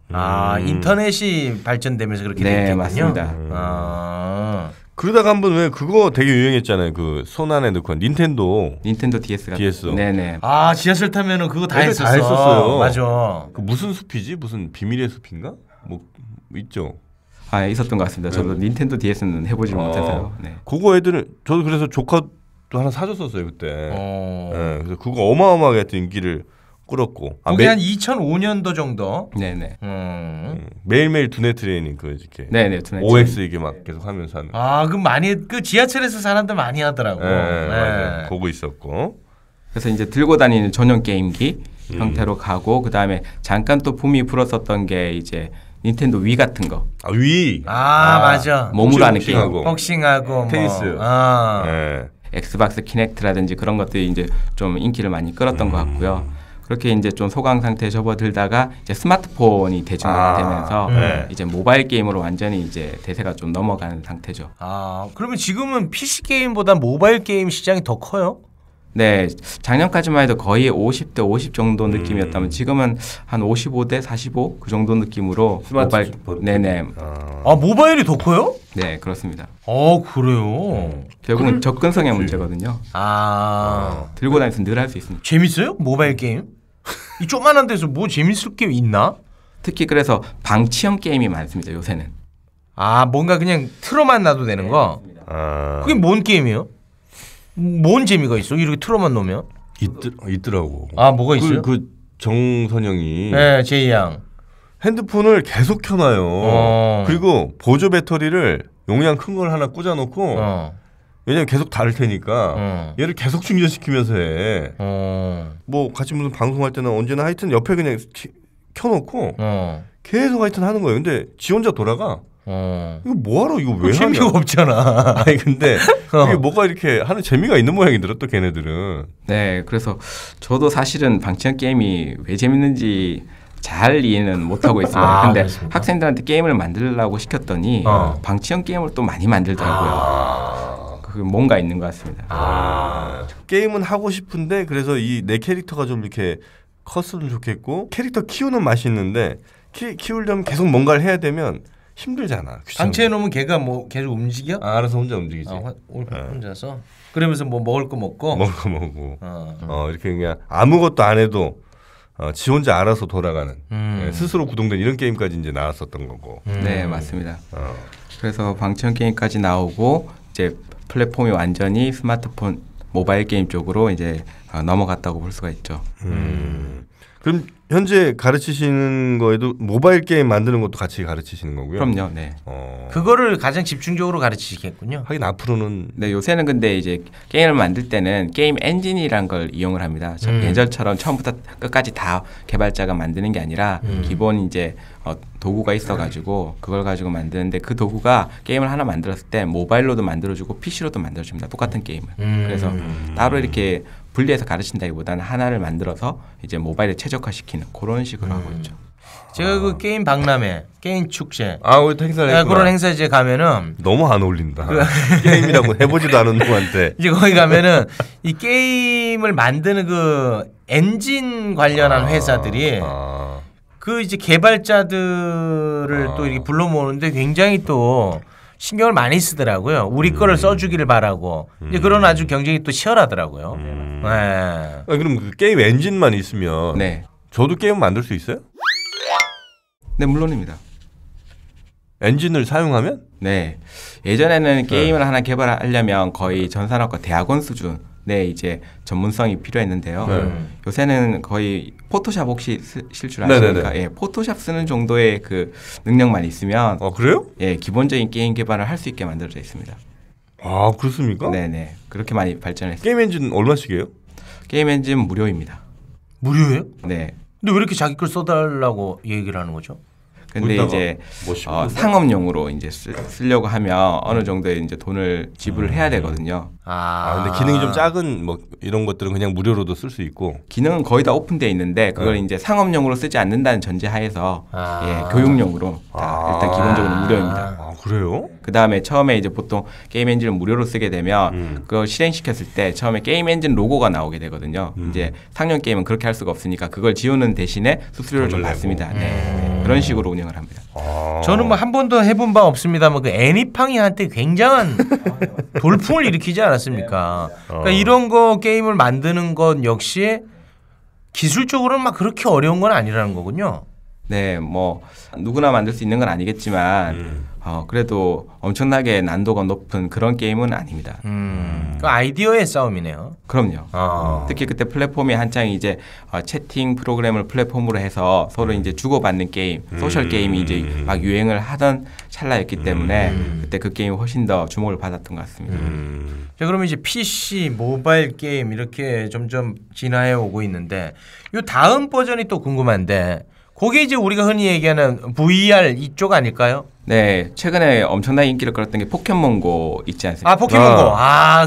인터넷이 발전되면서 그렇게 네, 됐군요. 맞습니다. 그러다가 한번 왜 그거 되게 유행했잖아요. 그 손 안에 넣고 닌텐도 DS 같은. DS. 네네. 지하철 타면은 그거 다 애들 했었어. 다 했었어요. 맞아. 그 무슨 숲이지? 무슨 비밀의 숲인가? 뭐 있죠. 있었던 것 같습니다. 저도 닌텐도 DS는 해보지 못해서요. 네. 그거 애들은 저도 그래서 조카도 하나 사줬었어요 그때. 네, 그래서 그거 어마어마하게 하여튼 인기를 끌었고. 그게 한 2005년도 정도. 네네. 매일매일 두뇌 트레이닝 그 이렇게. 네네. 두뇌 OX 이게 막 계속 하면서 하는. 그 많이 그 지하철에서 사람들 많이 하더라고. 맞아요. 그거 있었고. 그래서 이제 들고 다니는 전용 게임기 형태로 가고 그 다음에 잠깐 또 붐이 불었었던 게 이제 닌텐도 위 같은 거. 위. 맞아. 몸으로 하는 게임. 복싱하고 테니스. 네. 엑스박스 키넥트라든지 그런 것들이 이제 좀 인기를 많이 끌었던 것 같고요. 그렇게 이제 좀 소강 상태에 접어들다가 이제 스마트폰이 대중화되면서 이제 모바일 게임으로 완전히 이제 대세가 좀 넘어가는 상태죠. 그러면 지금은 PC 게임보다 모바일 게임 시장이 더 커요? 네, 작년까지만 해도 거의 50대 50 정도 느낌이었다면 지금은 한 55대 45 그 정도 느낌으로 모바일. 네네. 모바일이 더 커요? 네, 그렇습니다. 그래요. 결국은 접근성의 문제거든요. 들고 다니면서 늘 할 수 있습니다. 재밌어요? 모바일 게임? 이 조그만한 데서 뭐 재밌을 게 있나? 특히 그래서 방치형 게임이 많습니다. 요새는. 뭔가 그냥 틀어만 놔도 되는 거? 그게 뭔 게임이에요? 뭔 재미가 있어? 이렇게 틀어만 놓으면? 있더라고. 뭐가 있어요? 그 정선영이 네, 제이 양. 핸드폰을 계속 켜놔요. 그리고 보조 배터리를 용량 큰 걸 하나 꽂아놓고 왜냐면 계속 다를 테니까 얘를 계속 충전시키면서 해. 뭐 같이 무슨 방송할 때는 언제나 하여튼 옆에 그냥 켜놓고 계속 하여튼 하는 거예요. 근데 지 혼자 돌아가. 이거 뭐하러 이거 왜 하냐? 재미가 없잖아. 아니 근데 이게 뭐가 이렇게 하는 재미가 있는 모양이더라 또 걔네들은. 네, 그래서 저도 사실은 방치형 게임이 왜 재밌는지 잘 이해는 못하고 있습니다. 근데 그렇습니까? 학생들한테 게임을 만들라고 시켰더니 방치형 게임을 또 많이 만들더라고요. 그 뭔가 있는 것 같습니다. 게임은 하고 싶은데 그래서 이 내 캐릭터가 좀 이렇게 컸으면 좋겠고 캐릭터 키우는 맛이 있는데 키우려면 계속 뭔가를 해야 되면 힘들잖아. 방치해 놓으면 걔가 뭐 계속 움직여? 알아서 혼자 움직이지. 혼자서. 그러면서 뭐 먹을 거 먹고. 먹고. 이렇게 그냥 아무것도 안 해도 지 혼자 알아서 돌아가는 스스로 구동된 이런 게임까지 이제 나왔었던 거고. 네, 맞습니다. 그래서 방치형 게임까지 나오고 이제 플랫폼이 완전히 스마트폰 모바일 게임 쪽으로 이제 넘어갔다고 볼 수가 있죠. 그럼 현재 가르치시는 거에도 모바일 게임 만드는 것도 같이 가르치시는 거고요? 그럼요. 네. 그거를 가장 집중적으로 가르치시겠군요. 하긴 앞으로는 네, 요새는 근데 이제 게임을 만들 때는 게임 엔진이란 걸 이용을 합니다. 예전처럼 처음부터 끝까지 다 개발자가 만드는 게 아니라 기본 이제 도구가 있어가지고 그걸 가지고 만드는데 그 도구가 게임을 하나 만들었을 때 모바일로도 만들어주고 PC로도 만들어줍니다. 똑같은 게임을. 그래서 따로 이렇게 분리해서 가르친다기보다는 하나를 만들어서 이제 모바일에 최적화시키는 그런 식으로 하고 있죠. 제가 그 게임 박람회, 게임 축제, 우리 행사를 그런 행사 이제 가면은 너무 안 어울린다. 게임이라고 해보지도 않은 놈한테 이제 거기 가면은 이 게임을 만드는 그 엔진 관련한 회사들이 그 이제 개발자들을 또 이렇게 불러 모으는데 굉장히 또 신경을 많이 쓰더라고요. 우리 거를 써주기를 바라고. 이제 그런 아주 경쟁이 또 치열하더라고요. 네. 그럼 그 게임 엔진만 있으면 네. 저도 게임 만들 수 있어요? 네, 물론입니다. 엔진을 사용하면? 네. 예전에는 게임을 하나 개발하려면 거의 전산학과 대학원 수준의 이제 전문성이 필요했는데요. 요새는 거의 포토샵 혹시 쓸 줄 아십니까? 예, 포토샵 쓰는 정도의 그 능력만 있으면 그래요? 예, 기본적인 게임 개발을 할 수 있게 만들어져 있습니다. 그렇습니까? 네네. 그렇게 많이 발전했어요. 게임 엔진 얼마씩이에요? 게임 엔진 무료입니다. 무료예요? 네. 근데 왜 이렇게 자기 걸 써달라고 얘기를 하는 거죠? 근데 이제 상업용으로 이제 쓰려고 하면 어느 정도의 이제 돈을 지불을 해야 되거든요. 근데 기능이 좀 작은 뭐 이런 것들은 그냥 무료로도 쓸 수 있고. 기능은 거의 다 오픈되어 있는데 그걸 이제 상업용으로 쓰지 않는다는 전제하에서 교육용으로 일단 기본적으로 무료입니다. 그래요? 그 다음에 처음에 이제 보통 게임 엔진을 무료로 쓰게 되면 그걸 실행시켰을 때 처음에 게임 엔진 로고가 나오게 되거든요. 이제 상용 게임은 그렇게 할 수가 없으니까 그걸 지우는 대신에 수수료를 좀 받습니다. 네. 그런 식으로 운영을 합니다. 저는 뭐 한 번도 해본 바 없습니다만 그 애니팡이 한때 굉장한 돌풍을 일으키지 않았습니까? 그러니까 이런 거 게임을 만드는 것 역시 기술적으로는 막 그렇게 어려운 건 아니라는 거군요. 네, 뭐 누구나 만들 수 있는 건 아니겠지만 그래도 엄청나게 난도가 높은 그런 게임은 아닙니다. 그 아이디어의 싸움이네요. 그럼요. 특히 그때 플랫폼이 한창 이제 채팅 프로그램을 플랫폼으로 해서 서로 이제 주고받는 게임, 소셜 게임이 이제 막 유행을 하던 찰나였기 때문에 그때 그 게임이 훨씬 더 주목을 받았던 것 같습니다. 자, 그러면 이제 PC, 모바일 게임 이렇게 점점 진화해 오고 있는데 이 다음 버전이 또 궁금한데 그게 이제 우리가 흔히 얘기하는 VR 이쪽 아닐까요? 네, 최근에 엄청나게 인기를 끌었던 게 포켓몬고 있지 않습니까? 아, 포켓몬고.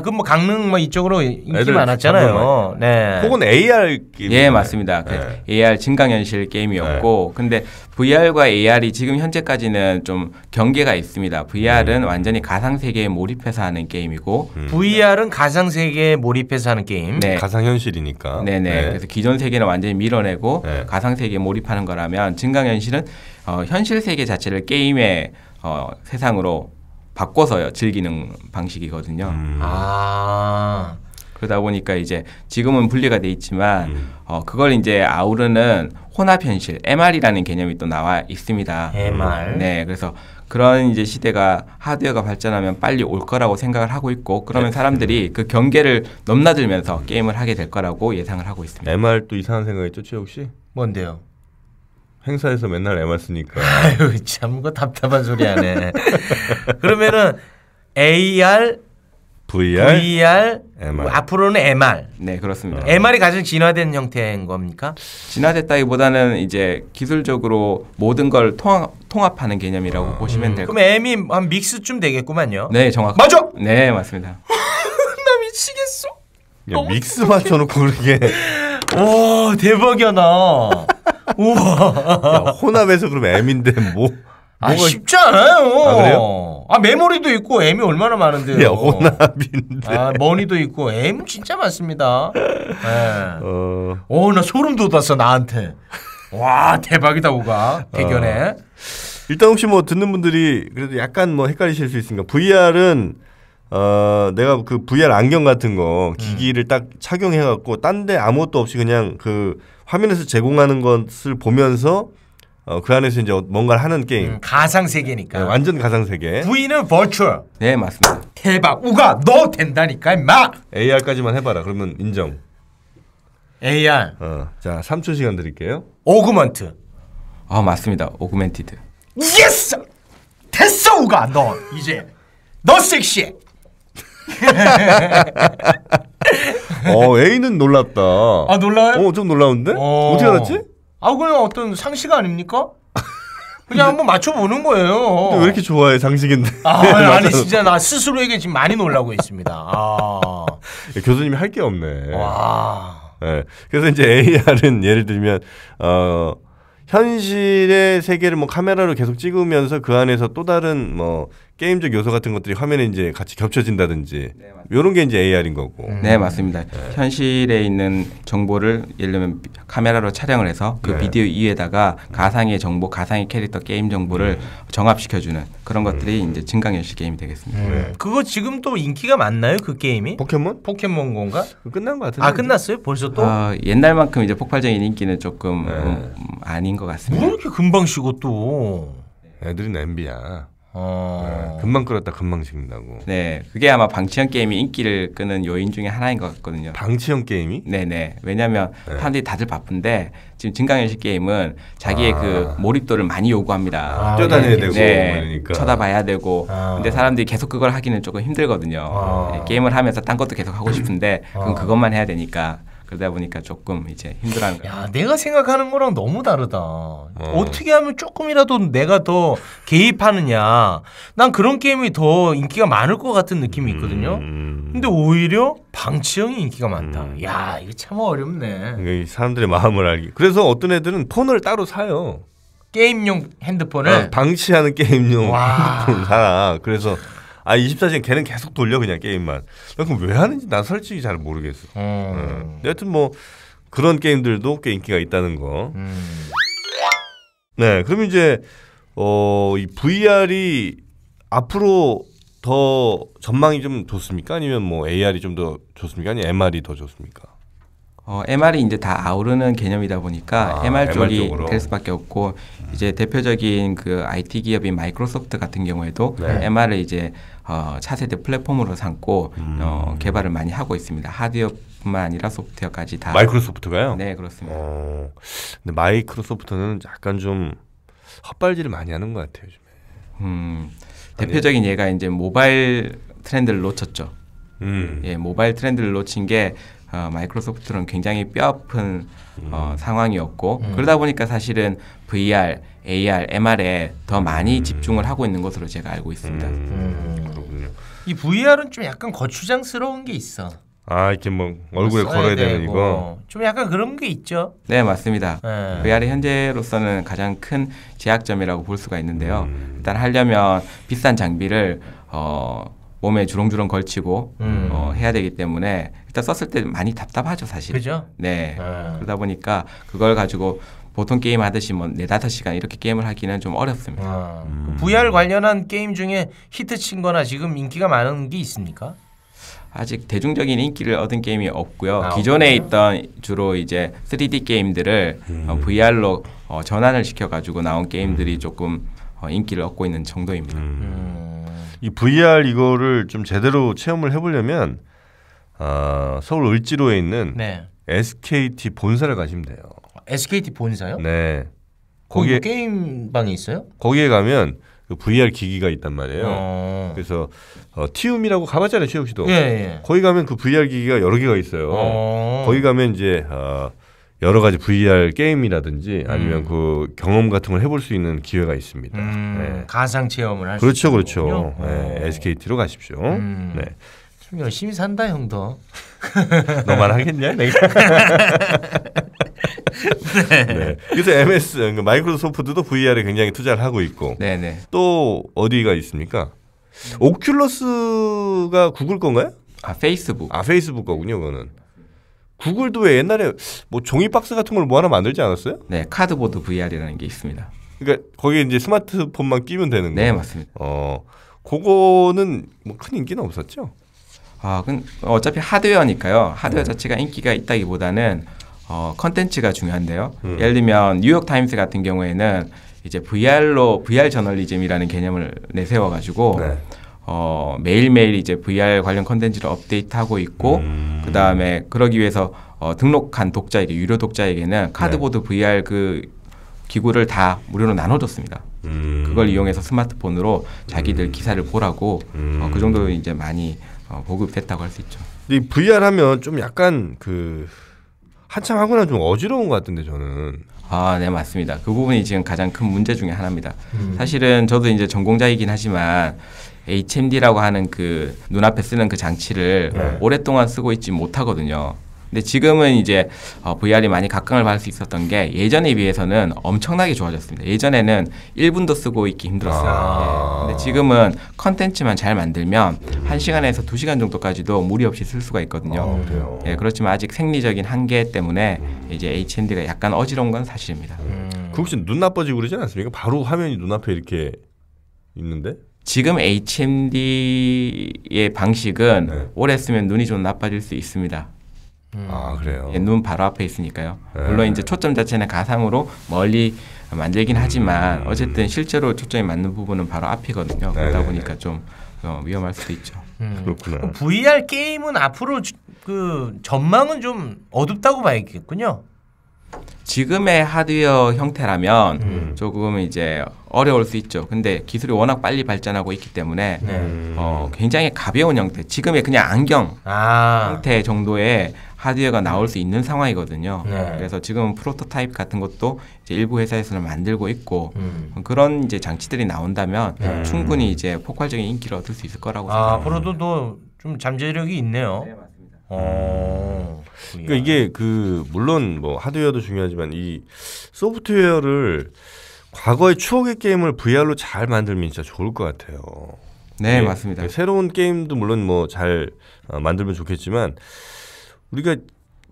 그 뭐 강릉 뭐 이쪽으로 인기 많았잖아요. 네. 그건 AR 게임. 예, 맞습니다. 네. AR 증강현실 게임이었고, 근데 VR과 AR이 지금 현재까지는 좀 경계가 있습니다. VR은 완전히 가상 세계에 몰입해서 하는 게임이고, VR은 가상 세계에 몰입해서 하는 게임. 네. 가상현실이니까. 네네. 그래서 기존 세계는 완전히 밀어내고 가상 세계에 몰입하는 거라면 증강현실은 현실 세계 자체를 게임의 세상으로 바꿔서 즐기는 방식이거든요. 그러다 보니까 이제 지금은 분리가 돼 있지만 그걸 이제 아우르는 혼합 현실 MR이라는 개념이 또 나와 있습니다. MR. 네, 그래서 그런 이제 시대가 하드웨어가 발전하면 빨리 올 거라고 생각을 하고 있고 그러면 사람들이 그 경계를 넘나들면서 게임을 하게 될 거라고 예상을 하고 있습니다. MR 또 이상한 생각했죠, 최욱 씨? 뭔데요? 행사에서 맨날 MR 쓰니까. 아유, 참 그 답답한 소리 하네. 그러면은 AR, VR, MR. 앞으로는 MR. 네, 그렇습니다. MR이 가장 진화된 형태인 겁니까? 진화됐다기보다는 이제 기술적으로 모든 걸 통합하는 개념이라고 보시면 될 것 그럼 M이 한 믹스쯤 되겠구만요. 네, 정확. 맞아. 네, 맞습니다. 나 미치겠어. 야, 믹스 맞춰놓고 그렇게. 와, 대박이야 나. 우와. 혼합해서 그러면 M인데 뭐? 쉽지 않아요. 아, 그래요? 메모리도 있고 M이 얼마나 많은데요. 야, 혼합인데. 머니도 있고 M 진짜 많습니다. 네. 나 소름 돋았어 나한테. 와, 대박이다 우가 대견해. 일단 혹시 뭐 듣는 분들이 그래도 약간 뭐 헷갈리실 수 있으니까 VR은 내가 그 VR 안경 같은 거 기기를 딱 착용해갖고 딴 데 아무것도 없이 그냥 그 화면에서 제공하는 것을 보면서 그 안에서 이제 뭔가를 하는 게임. 가상 세계니까. 네, 완전 가상 세계. V는 버추얼. 네, 맞습니다. 대박. 우가 너 된다니까 임마. AR까지만 해봐라. 그러면 인정. AR. 자, 3초 시간 드릴게요. 오그먼트. 맞습니다. 오그멘티드. 예스. 됐어 우가 너 이제 너 섹시해. A는 놀랍다. 놀라요? 좀 놀라운데? 어떻게 알았지? 그냥 어떤 상식 아닙니까? 그냥 한번 맞춰보는 거예요. 왜 이렇게 좋아해 상식인데? 아니 진짜 나 스스로에게 지금 많이 놀라고 있습니다. 교수님이 할 게 없네. 와. 네. 그래서 이제 AR은 예를 들면 현실의 세계를 뭐 카메라로 계속 찍으면서 그 안에서 또 다른 뭐 게임적 요소 같은 것들이 화면에 이제 같이 겹쳐진다든지 이런 게 이제 AR인 거고. 네, 맞습니다. 현실에 있는 정보를 예를 들면 카메라로 촬영을 해서 그 비디오 이외에다가 가상의 정보, 가상의 캐릭터 게임 정보를 정합시켜주는 그런 것들이 이제 증강현실 게임이 되겠습니다. 그거 지금 또 인기가 많나요? 그 게임이? 포켓몬고인가? 끝난 것 같은데. 끝났어요? 벌써 또? 옛날만큼 이제 폭발적인 인기는 조금 아닌 것 같습니다. 뭐 이렇게 금방 쉬고 또? 애들이 냄비야. 금방 끓었다 금방 식는다고. 네, 그게 아마 방치형 게임이 인기를 끄는 요인 중에 하나인 것 같거든요. 방치형 게임이? 네네. 왜냐하면 사람들이 다들 바쁜데 지금 증강현실 게임은 자기의 그 몰입도를 많이 요구합니다. 뛰어다녀야 되고 그러니까. 쳐다봐야 되고. 근데 사람들이 계속 그걸 하기는 조금 힘들거든요. 게임을 하면서 딴 것도 계속 하고 싶은데 그럼 그것만 해야 되니까. 그러다 보니까 조금 이제 힘들어하는 거예요. 야, 내가 생각하는 거랑 너무 다르다. 어떻게 하면 조금이라도 내가 더 개입하느냐. 난 그런 게임이 더 인기가 많을 것 같은 느낌이 있거든요. 근데 오히려 방치형이 인기가 많다. 야, 이거 참 어렵네. 그러니까 사람들의 마음을 알기. 그래서 어떤 애들은 폰을 따로 사요. 게임용 핸드폰을 방치하는 게임용 와. 핸드폰을 사라. 그래서 24시간 걔는 계속 돌려 그냥 게임만. 그럼 왜 하는지 난 솔직히 잘 모르겠어. 여하튼 뭐 그런 게임들도 꽤 인기가 있다는 거. 네, 그럼 이제 이 VR이 앞으로 더 전망이 좀 좋습니까? 아니면 뭐 AR이 좀 더 좋습니까? 아니면 MR이 더 좋습니까? MR이 이제 다 아우르는 개념이다 보니까 MR 쪽이 쪽으로. 될 수밖에 없고 이제 대표적인 그 IT 기업인 마이크로소프트 같은 경우에도 네. MR을 이제 차세대 플랫폼으로 삼고 개발을 많이 하고 있습니다. 하드웨어뿐만 아니라 소프트웨어까지 다. 마이크로소프트가요? 네, 그렇습니다. 근데 마이크로소프트는 약간 좀 헛발질을 많이 하는 것 같아요, 요즘에. 대표적인 예가 이제 모바일 트렌드를 놓쳤죠. 예, 모바일 트렌드를 놓친 게 마이크로소프트는 굉장히 뼈아픈 상황이었고 그러다 보니까 사실은 VR, AR, MR에 더 많이 집중을 하고 있는 것으로 제가 알고 있습니다. 그렇군요. 이 VR은 좀 약간 거추장스러운 게 있어. 이렇게 뭐 얼굴에 걸어야 되는 이거. 좀 약간 그런 게 있죠. 네, 맞습니다. 네. VR이 현재로서는 가장 큰 제약점이라고 볼 수가 있는데요. 일단 하려면 비싼 장비를 몸에 주렁주렁 걸치고 해야 되기 때문에 일단 썼을 때 많이 답답하죠, 사실. 그죠? 네. 그러다 보니까 그걸 가지고 보통 게임 하듯이 뭐 4-5시간 이렇게 게임을 하기는 좀 어렵습니다. VR 관련한 게임 중에 히트친 거나 지금 인기가 많은 게 있습니까? 아직 대중적인 인기를 얻은 게임이 없고요. 기존에 있던 주로 이제 3D 게임들을 VR로 전환을 시켜가지고 나온 게임들이 조금 인기를 얻고 있는 정도입니다. 이 VR 이거를 좀 제대로 체험을 해보려면 서울 을지로에 있는 네. SKT 본사를 가시면 돼요. SKT 본사요? 네. 거기 게임방이 있어요? 거기에 가면 그 VR 기기가 있단 말이에요. 그래서 티움이라고 가봤잖아요, 최욱 씨도. 예. 거기 가면 그 VR 기기가 여러 개가 있어요. 거기 가면 이제 여러 가지 VR 게임이라든지 아니면 그 경험 같은 걸 해볼 수 있는 기회가 있습니다. 네. 가상 체험을 할 수 그렇죠, 있군요. 그렇죠. 네, SKT로 가십시오. 네. 좀 열심히 산다 형도. 너만 하겠냐, 내가? 네. 그래서 MS 마이크로소프트도 VR에 굉장히 투자를 하고 있고. 네네. 또 어디가 있습니까? 오큘러스가 구글 건가요? 페이스북. 페이스북 거군요, 그거는. 구글도 왜 옛날에 뭐 종이 박스 같은 걸 뭐 하나 만들지 않았어요? 네, 카드보드 VR이라는 게 있습니다. 그러니까 거기에 이제 스마트폰만 끼면 되는 거. 네, 맞습니다. 그거는 뭐 큰 인기는 없었죠? 어차피 하드웨어니까요. 하드웨어 자체가 인기가 있다기보다는 컨텐츠가 중요한데요. 예를 들면 뉴욕 타임스 같은 경우에는 이제 VR 저널리즘이라는 개념을 내세워가지고 매일매일 이제 VR 관련 컨텐츠를 업데이트하고 있고 그 다음에 그러기 위해서 등록한 독자에게 유료 독자에게는 카드보드 VR 그 기구를 다 무료로 나눠줬습니다. 그걸 이용해서 스마트폰으로 자기들 기사를 보라고 그 정도 이제 많이 보급됐다고 할 수 있죠. 이 VR 하면 좀 약간 한참 하고 나면 좀 어지러운 것 같은데 저는. 네, 맞습니다. 그 부분이 지금 가장 큰 문제 중에 하나입니다. 사실은 저도 이제 전공자이긴 하지만 HMD라고 하는 그 눈앞에 쓰는 그 장치를 오랫동안 쓰고 있지 못하거든요. 근데 지금은 이제 VR이 많이 각광을 받을 수 있었던 게 예전에 비해서는 엄청나게 좋아졌습니다. 예전에는 1분도 쓰고 있기 힘들었어요. 근데 지금은 컨텐츠만 잘 만들면 1시간에서 2시간 정도까지도 무리 없이 쓸 수가 있거든요. 예, 그렇지만 아직 생리적인 한계 때문에 이제 HMD가 약간 어지러운 건 사실입니다. 그 혹시 눈 나빠지고 그러지 않습니까? 바로 화면이 눈앞에 이렇게 있는데? 지금 HMD의 방식은 오래 쓰면 눈이 좀 나빠질 수 있습니다. 그래요. 예, 눈 바로 앞에 있으니까요. 물론 이제 초점 자체는 가상으로 멀리 만들긴 하지만 어쨌든 실제로 초점이 맞는 부분은 바로 앞이거든요. 그러다 보니까 좀 위험할 수도 있죠. 그렇구나. VR 게임은 앞으로 그 전망은 좀 어둡다고 봐야겠군요. 지금의 하드웨어 형태라면 조금 이제 어려울 수 있죠. 근데 기술이 워낙 빨리 발전하고 있기 때문에 굉장히 가벼운 형태, 지금의 그냥 안경 형태 정도의 하드웨어가 나올 수 있는 상황이거든요. 네. 그래서 지금 프로토타입 같은 것도 이제 일부 회사에서는 만들고 있고 그런 이제 장치들이 나온다면 충분히 이제 폭발적인 인기를 얻을 수 있을 거라고 생각합니다. 앞으로도 좀 잠재력이 있네요. 네, 맞습니다. 그러니까 이게 그 물론 뭐 하드웨어도 중요하지만 이 소프트웨어를 과거의 추억의 게임을 VR로 잘 만들면 진짜 좋을 것 같아요. 네, 맞습니다. 새로운 게임도 물론 뭐 잘 만들면 좋겠지만 우리가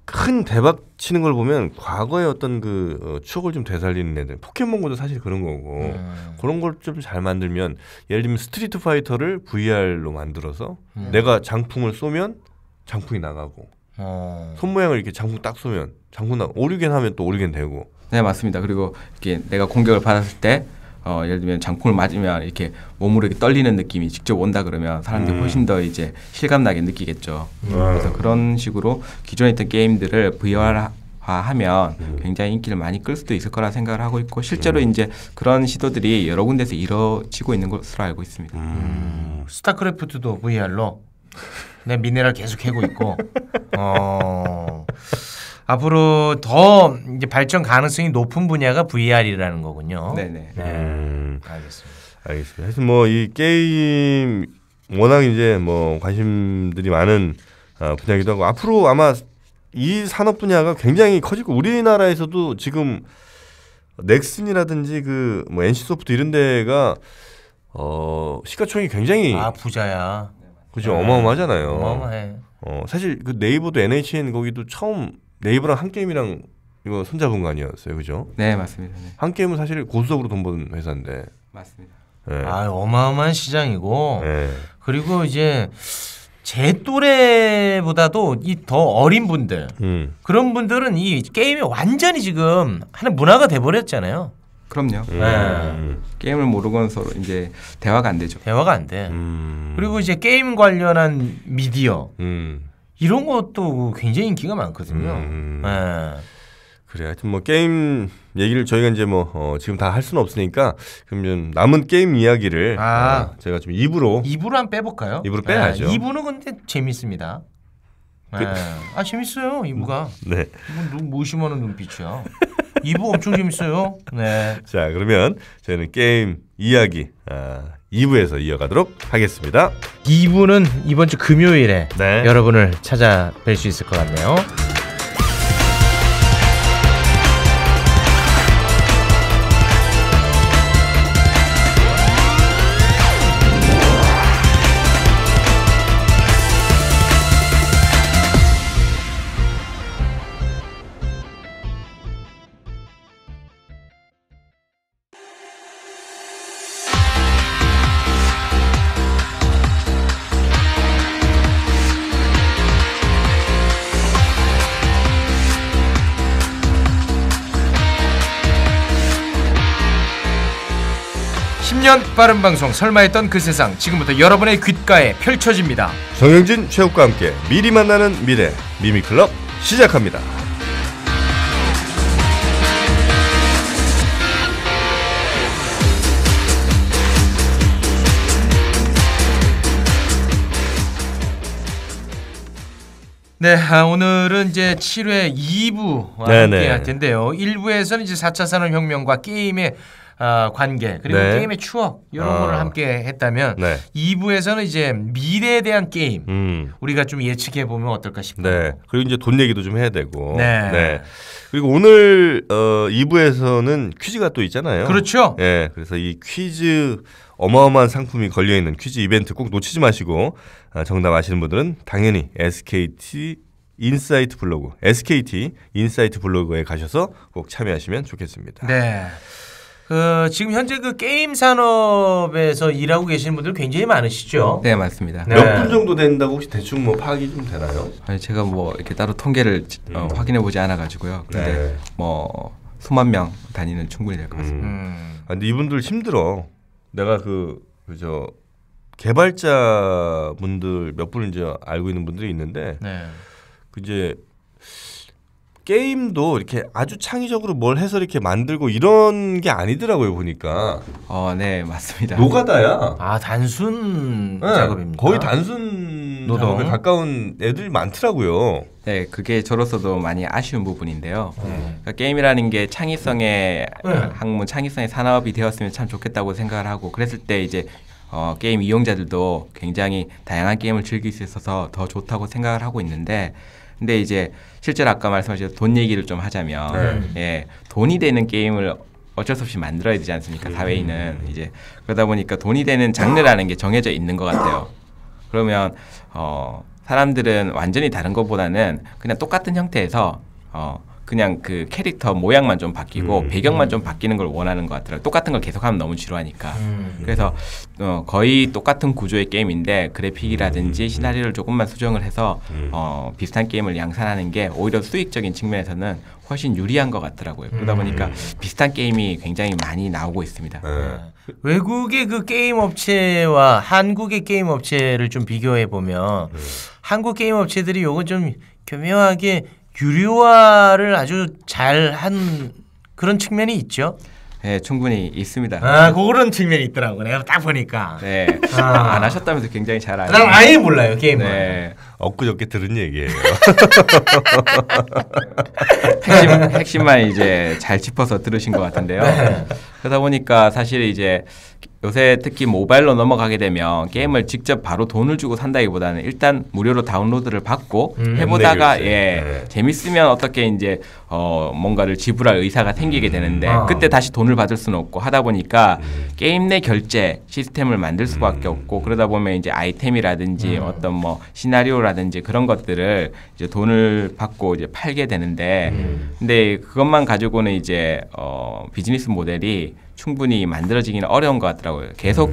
큰 대박 치는 걸 보면 과거의 어떤 그 추억을 좀 되살리는 애들 포켓몬고도 사실 그런 거고 그런 걸 좀 잘 만들면 예를 들면 스트리트 파이터를 VR로 만들어서 내가 장풍을 쏘면 장풍이 나가고 손 모양을 이렇게 장풍 딱 쏘면 장풍 나 오류겐 하면 또 오류겐 되고 네, 맞습니다. 그리고 이렇게 내가 공격을 받았을 때 예를 들면 장풍을 맞으면 이렇게 몸으로 이렇게 떨리는 느낌이 직접 온다 그러면 사람들이 훨씬 더 이제 실감나게 느끼겠죠. 그래서 그런 식으로 기존에 있던 게임들을 VR화하면 굉장히 인기를 많이 끌 수도 있을 거라 생각을 하고 있고 실제로 이제 그런 시도들이 여러 군데서 이루어지고 있는 것으로 알고 있습니다. 스타크래프트도 VR로 내 미네랄 계속 캐고 있고 앞으로 더 이제 발전 가능성이 높은 분야가 VR이라는 거군요. 네네. 알겠습니다. 알겠습니다. 하여튼 뭐 이 게임 워낙 이제 뭐 관심들이 많은 분야이기도 하고 앞으로 아마 이 산업 분야가 굉장히 커지고 우리나라에서도 지금 넥슨이라든지 그 뭐 NC소프트 이런 데가 시가총액이 굉장히 부자야. 그죠 어마어마하잖아요. 어마어마해. 사실 그 네이버도 NHN 거기도 처음 네이버랑 한 게임이랑 이거 손잡은 거 아니었어요, 그죠? 네, 맞습니다. 네. 한 게임은 사실 고수적으로 돈 버는 회사인데. 맞습니다. 네. 어마어마한 시장이고 네. 그리고 이제 제 또래보다도 이 더 어린 분들 그런 분들은 이 게임이 완전히 지금 하는 문화가 돼버렸잖아요. 그럼요. 게임을 모르고는 서로 이제 대화가 안 되죠. 대화가 안 돼. 그리고 이제 게임 관련한 미디어 이런 것도 굉장히 인기가 많거든요. 그래, 하여튼 뭐 게임 얘기를 저희가 이제 뭐 지금 다 할 수는 없으니까 그러면 남은 게임 이야기를 제가 좀 2부로 한번 빼볼까요? 2부로 빼야죠. 2부는 근데 재밌습니다. 재밌어요 2부가. 네. 뭐 무심하는 눈빛이야. 2부 엄청 재밌어요. 네. 자, 그러면 저희는 게임 이야기 2부에서 이어가도록 하겠습니다. 2부는 이번 주 금요일에 네. 여러분을 찾아뵐 수 있을 것 같네요. 빠른 방송 설마 했던 그 세상 지금부터 여러분의 귓가에 펼쳐집니다. 정영진 최욱과 함께 미리 만나는 미래 미미클럽 시작합니다. 네, 오늘은 이제 7회 2부와 함께 할 텐데요. 1부에서는 이제 4차 산업혁명과 게임의 관계 그리고 게임의 추억 이런 거를 함께 했다면 2부에서는 이제 미래에 대한 게임 우리가 좀 예측해 보면 어떨까 싶어요. 네. 그리고 이제 돈 얘기도 좀 해야 되고. 네. 그리고 오늘 2부에서는 퀴즈가 또 있잖아요. 그렇죠. 네. 그래서 이 퀴즈 어마어마한 상품이 걸려 있는 퀴즈 이벤트 꼭 놓치지 마시고 정답 아시는 분들은 당연히 SKT 인사이트 블로그, SKT 인사이트 블로그에 가셔서 꼭 참여하시면 좋겠습니다. 네. 지금 현재 그 게임 산업에서 일하고 계시는 분들 굉장히 많으시죠? 네, 맞습니다. 몇 분 정도 된다고 혹시 대충 뭐 파악이 좀 되나요? 아니, 제가 뭐 이렇게 따로 통계를 확인해 보지 않아 가지고요. 근데 뭐 수만 명 단위는 충분히 될 것 같습니다. 근데 이분들 힘들어. 내가 그저 개발자 분들 몇 분을 이제 알고 있는 분들이 있는데 그 이제 게임도 이렇게 아주 창의적으로 뭘 해서 이렇게 만들고 이런 게 아니더라고요 보니까. 네, 맞습니다. 노가다야. 단순 작업입니다. 거의 단순 작업에 가까운 애들이 많더라고요. 네, 그게 저로서도 많이 아쉬운 부분인데요. 그러니까 게임이라는 게 창의성의 학문, 창의성의 산업이 되었으면 참 좋겠다고 생각을 하고 그랬을 때 이제 게임 이용자들도 굉장히 다양한 게임을 즐길 수 있어서 더 좋다고 생각을 하고 있는데 근데 이제 실제로 아까 말씀하신 돈 얘기를 좀 하자면 예, 돈이 되는 게임을 어쩔 수 없이 만들어야 되지 않습니까? 사회인은 이제 그러다 보니까 돈이 되는 장르라는 게 정해져 있는 것 같아요. 그러면 사람들은 완전히 다른 것보다는 그냥 똑같은 형태에서 그냥 그 캐릭터 모양만 좀 바뀌고 배경만 좀 바뀌는 걸 원하는 것 같더라고요. 똑같은 걸 계속하면 너무 지루하니까. 그래서 거의 똑같은 구조의 게임인데 그래픽이라든지 시나리오를 조금만 수정을 해서 비슷한 게임을 양산하는 게 오히려 수익적인 측면에서는 훨씬 유리한 것 같더라고요. 그러다 보니까 비슷한 게임이 굉장히 많이 나오고 있습니다. 외국의 그 게임 업체와 한국의 게임 업체를 좀 비교해 보면 한국 게임 업체들이 요거 좀 교묘하게 유료화를 아주 잘한 그런 측면이 있죠. 네, 충분히 있습니다. 그런 측면이 있더라고. 내가 딱 보니까. 네, 안 하셨다면서 굉장히 잘 알아요. 난 아예 몰라요 게임을. 네. 엊그저께 들은 얘기예요. 핵심만 이제 잘 짚어서 들으신 것 같은데요. 그러다 보니까 사실 이제 요새 특히 모바일로 넘어가게 되면 게임을 직접 바로 돈을 주고 산다기보다는 일단 무료로 다운로드를 받고 해보다가 재밌으면 어떻게 이제 뭔가를 지불할 의사가 생기게 되는데 그때 다시 돈을 받을 수는 없고 하다 보니까 게임 내 결제 시스템을 만들 수밖에 없고 그러다 보면 이제 아이템이라든지 어떤 뭐 시나리오라든지 그런 것들을 이제 돈을 받고 이제 팔게 되는데 근데 그것만 가지고는 이제 비즈니스 모델이 충분히 만들어지기는 어려운 것 같더라고요. 계속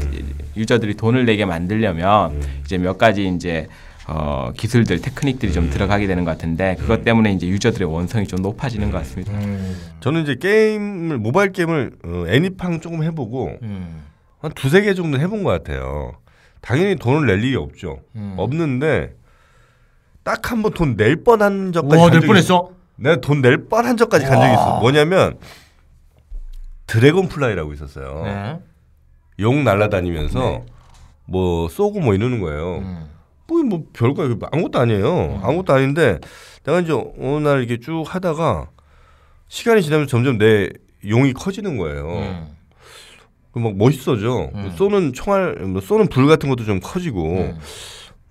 유저들이 돈을 내게 만들려면 이제 몇 가지 이제 기술들, 테크닉들이 좀 들어가게 되는 것 같은데 그것 때문에 이제 유저들의 원성이 좀 높아지는 것 같습니다. 저는 이제 모바일 게임을 애니팡 조금 해보고 한 두세 개 정도 해본 것 같아요. 당연히 돈을 낼 일이 없죠. 없는데 딱 한 번 돈 낼 뻔한 적까지 간 적이 있어. 내가 돈 낼 뻔한 적까지 간 적이 있어. 뭐냐면 드래곤 플라이라고 있었어요. 용 날아다니면서 뭐 쏘고 뭐 이러는 거예요. 뭐 별거 아무것도 아니에요. 아무것도 아닌데 내가 이제 어느 날 이렇게 쭉 하다가 시간이 지나면서 점점 내 용이 커지는 거예요. 막 멋있어져. 쏘는 총알, 쏘는 불 같은 것도 좀 커지고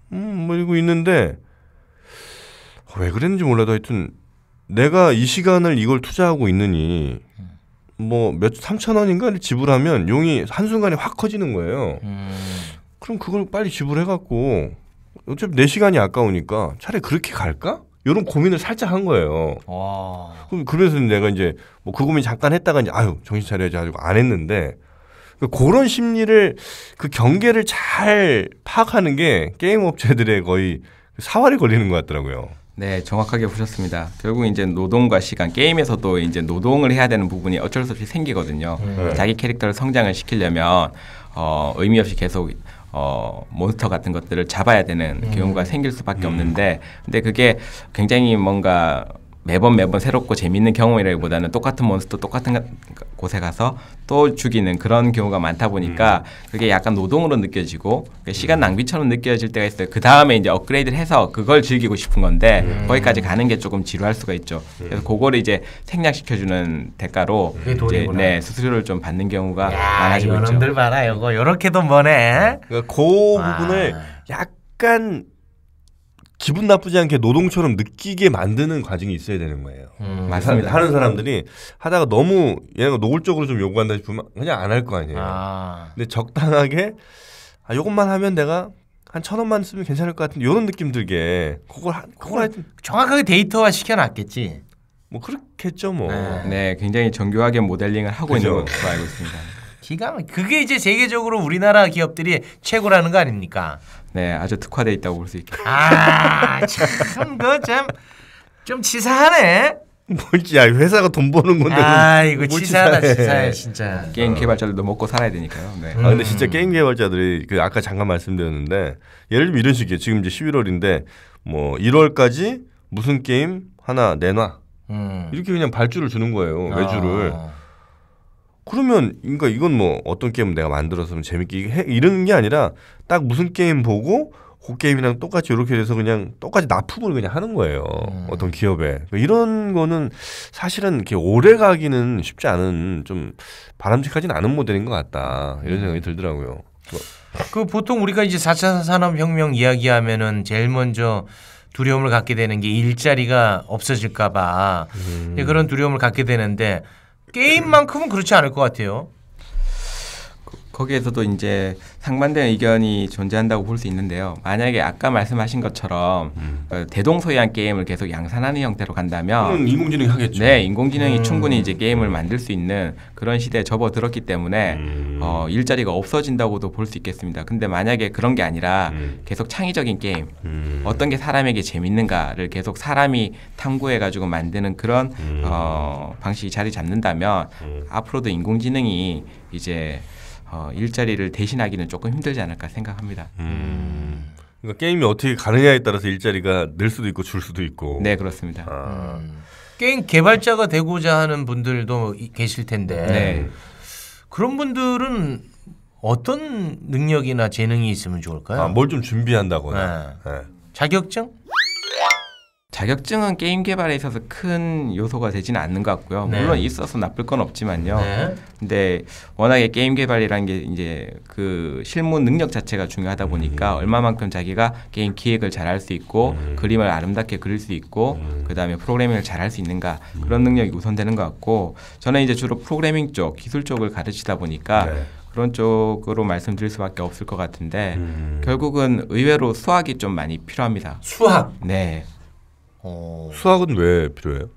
뭐 이러고 있는데 왜 그랬는지 몰라도 하여튼 내가 이 시간을 이걸 투자하고 있느니 뭐 3,000원인가를 지불하면 용이 한순간에 확 커지는 거예요. 그럼 그걸 빨리 지불해갖고 어차피 내 시간이 아까우니까 차라리 그렇게 갈까? 이런 고민을 살짝 한 거예요. 그래서 내가 이제 뭐 그 고민 잠깐 했다가 이제 아유 정신 차려야지 하고 안 했는데 그런 심리를 그 경계를 잘 파악하는 게 게임 업체들의 거의 사활이 걸리는 것 같더라고요. 네, 정확하게 보셨습니다. 결국 이제 노동과 시간, 게임에서도 이제 노동을 해야 되는 부분이 어쩔 수 없이 생기거든요. 자기 캐릭터를 성장을 시키려면 의미 없이 계속 몬스터 같은 것들을 잡아야 되는 경우가 생길 수밖에 없는데, 근데 그게 굉장히 뭔가 매번 새롭고 재밌는 경험이라기보다는 똑같은 몬스터 똑같은 곳에 가서 또 죽이는 그런 경우가 많다 보니까 그게 약간 노동으로 느껴지고 시간 낭비처럼 느껴질 때가 있어요. 그 다음에 이제 업그레이드를 해서 그걸 즐기고 싶은 건데 거기까지 가는 게 조금 지루할 수가 있죠. 그래서 그거를 이제 생략시켜주는 대가로 이제 수수료를 좀 받는 경우가 많아지고 있죠. 이놈들 봐라, 이거 요렇게도 뭐네. 그 부분을 약간 기분 나쁘지 않게 노동처럼 느끼게 만드는 과정이 있어야 되는 거예요. 맞습니다. 하는 사람들이 하다가 너무 얘가 노골적으로 좀 요구한다 싶으면 그냥 안 할 거 아니에요. 근데 적당하게 요것만 하면 내가 한 1,000원만 쓰면 괜찮을 것 같은 이런 느낌 들게 그걸 정확하게 데이터화 시켜놨겠지. 뭐 그렇겠죠 뭐. 네, 굉장히 정교하게 모델링을 하고 있는 것으로 알고 있습니다. 그게 이제 세계적으로 우리나라 기업들이 최고라는 거 아닙니까? 네, 아주 특화되어 있다고 볼 수 있겠죠. 참 그거 좀 치사하네. 뭘지 회사가 돈 버는 건데. 이거 치사하다, 치사해 진짜. 게임 개발자들도 먹고 살아야 되니까요. 네. 근데 진짜 게임 개발자들이 아까 잠깐 말씀드렸는데 예를 들면 이런 식이에요. 지금 이제 11월인데 뭐 1월까지 무슨 게임 하나 내놔. 이렇게 그냥 발주를 주는 거예요. 외주를. 그러면 그러니까 이건 뭐 어떤 게임 내가 만들어서 재밌게 이런 게 아니라 딱 무슨 게임 보고 게임이랑 똑같이 이렇게 돼서 그냥 똑같이 납품을 그냥 하는 거예요. 어떤 기업에. 이런 거는 사실은 이렇게 오래 가기는 쉽지 않은 좀 바람직하진 않은 모델인 것 같다. 이런 생각이 들더라고요. 그 보통 우리가 이제 4차 산업혁명 이야기하면은 제일 먼저 두려움을 갖게 되는 게 일자리가 없어질까봐 그런 두려움을 갖게 되는데 게임만큼은 그렇지 않을 것 같아요. 거기에서도 이제 상반된 의견이 존재한다고 볼 수 있는데요. 만약에 아까 말씀하신 것처럼 대동소이한 게임을 계속 양산하는 형태로 간다면 인공지능이 하겠죠. 네, 인공지능이 충분히 이제 게임을 만들 수 있는 그런 시대에 접어들었기 때문에 일자리가 없어진다고도 볼 수 있겠습니다. 근데 만약에 그런 게 아니라 계속 창의적인 게임, 어떤 게 사람에게 재밌는가를 계속 사람이 탐구해가지고 만드는 그런 방식이 자리 잡는다면 앞으로도 인공지능이 이제 일자리를 대신하기는 조금 힘들지 않을까 생각합니다. 그러니까 게임이 어떻게 가느냐에 따라서 일자리가 늘 수도 있고 줄 수도 있고. 네, 그렇습니다. 게임 개발자가 되고자 하는 분들도 계실 텐데 네. 그런 분들은 어떤 능력이나 재능이 있으면 좋을까요? 뭘 좀 준비한다거나. 네. 자격증? 자격증은 게임 개발에 있어서 큰 요소가 되지는 않는 것 같고요. 네. 물론 있어서 나쁠 건 없지만요. 네. 근데 워낙에 게임 개발이라는 게 이제 그 실무 능력 자체가 중요하다 보니까 얼마만큼 자기가 게임 기획을 잘할 수 있고 그림을 아름답게 그릴 수 있고 그다음에 프로그래밍을 잘할 수 있는가 그런 능력이 우선되는 것 같고 저는 이제 주로 프로그래밍 쪽, 기술 쪽을 가르치다 보니까 네. 그런 쪽으로 말씀드릴 수밖에 없을 것 같은데 결국은 의외로 수학이 좀 많이 필요합니다. 수학? 네. 수학은 왜 필요해요?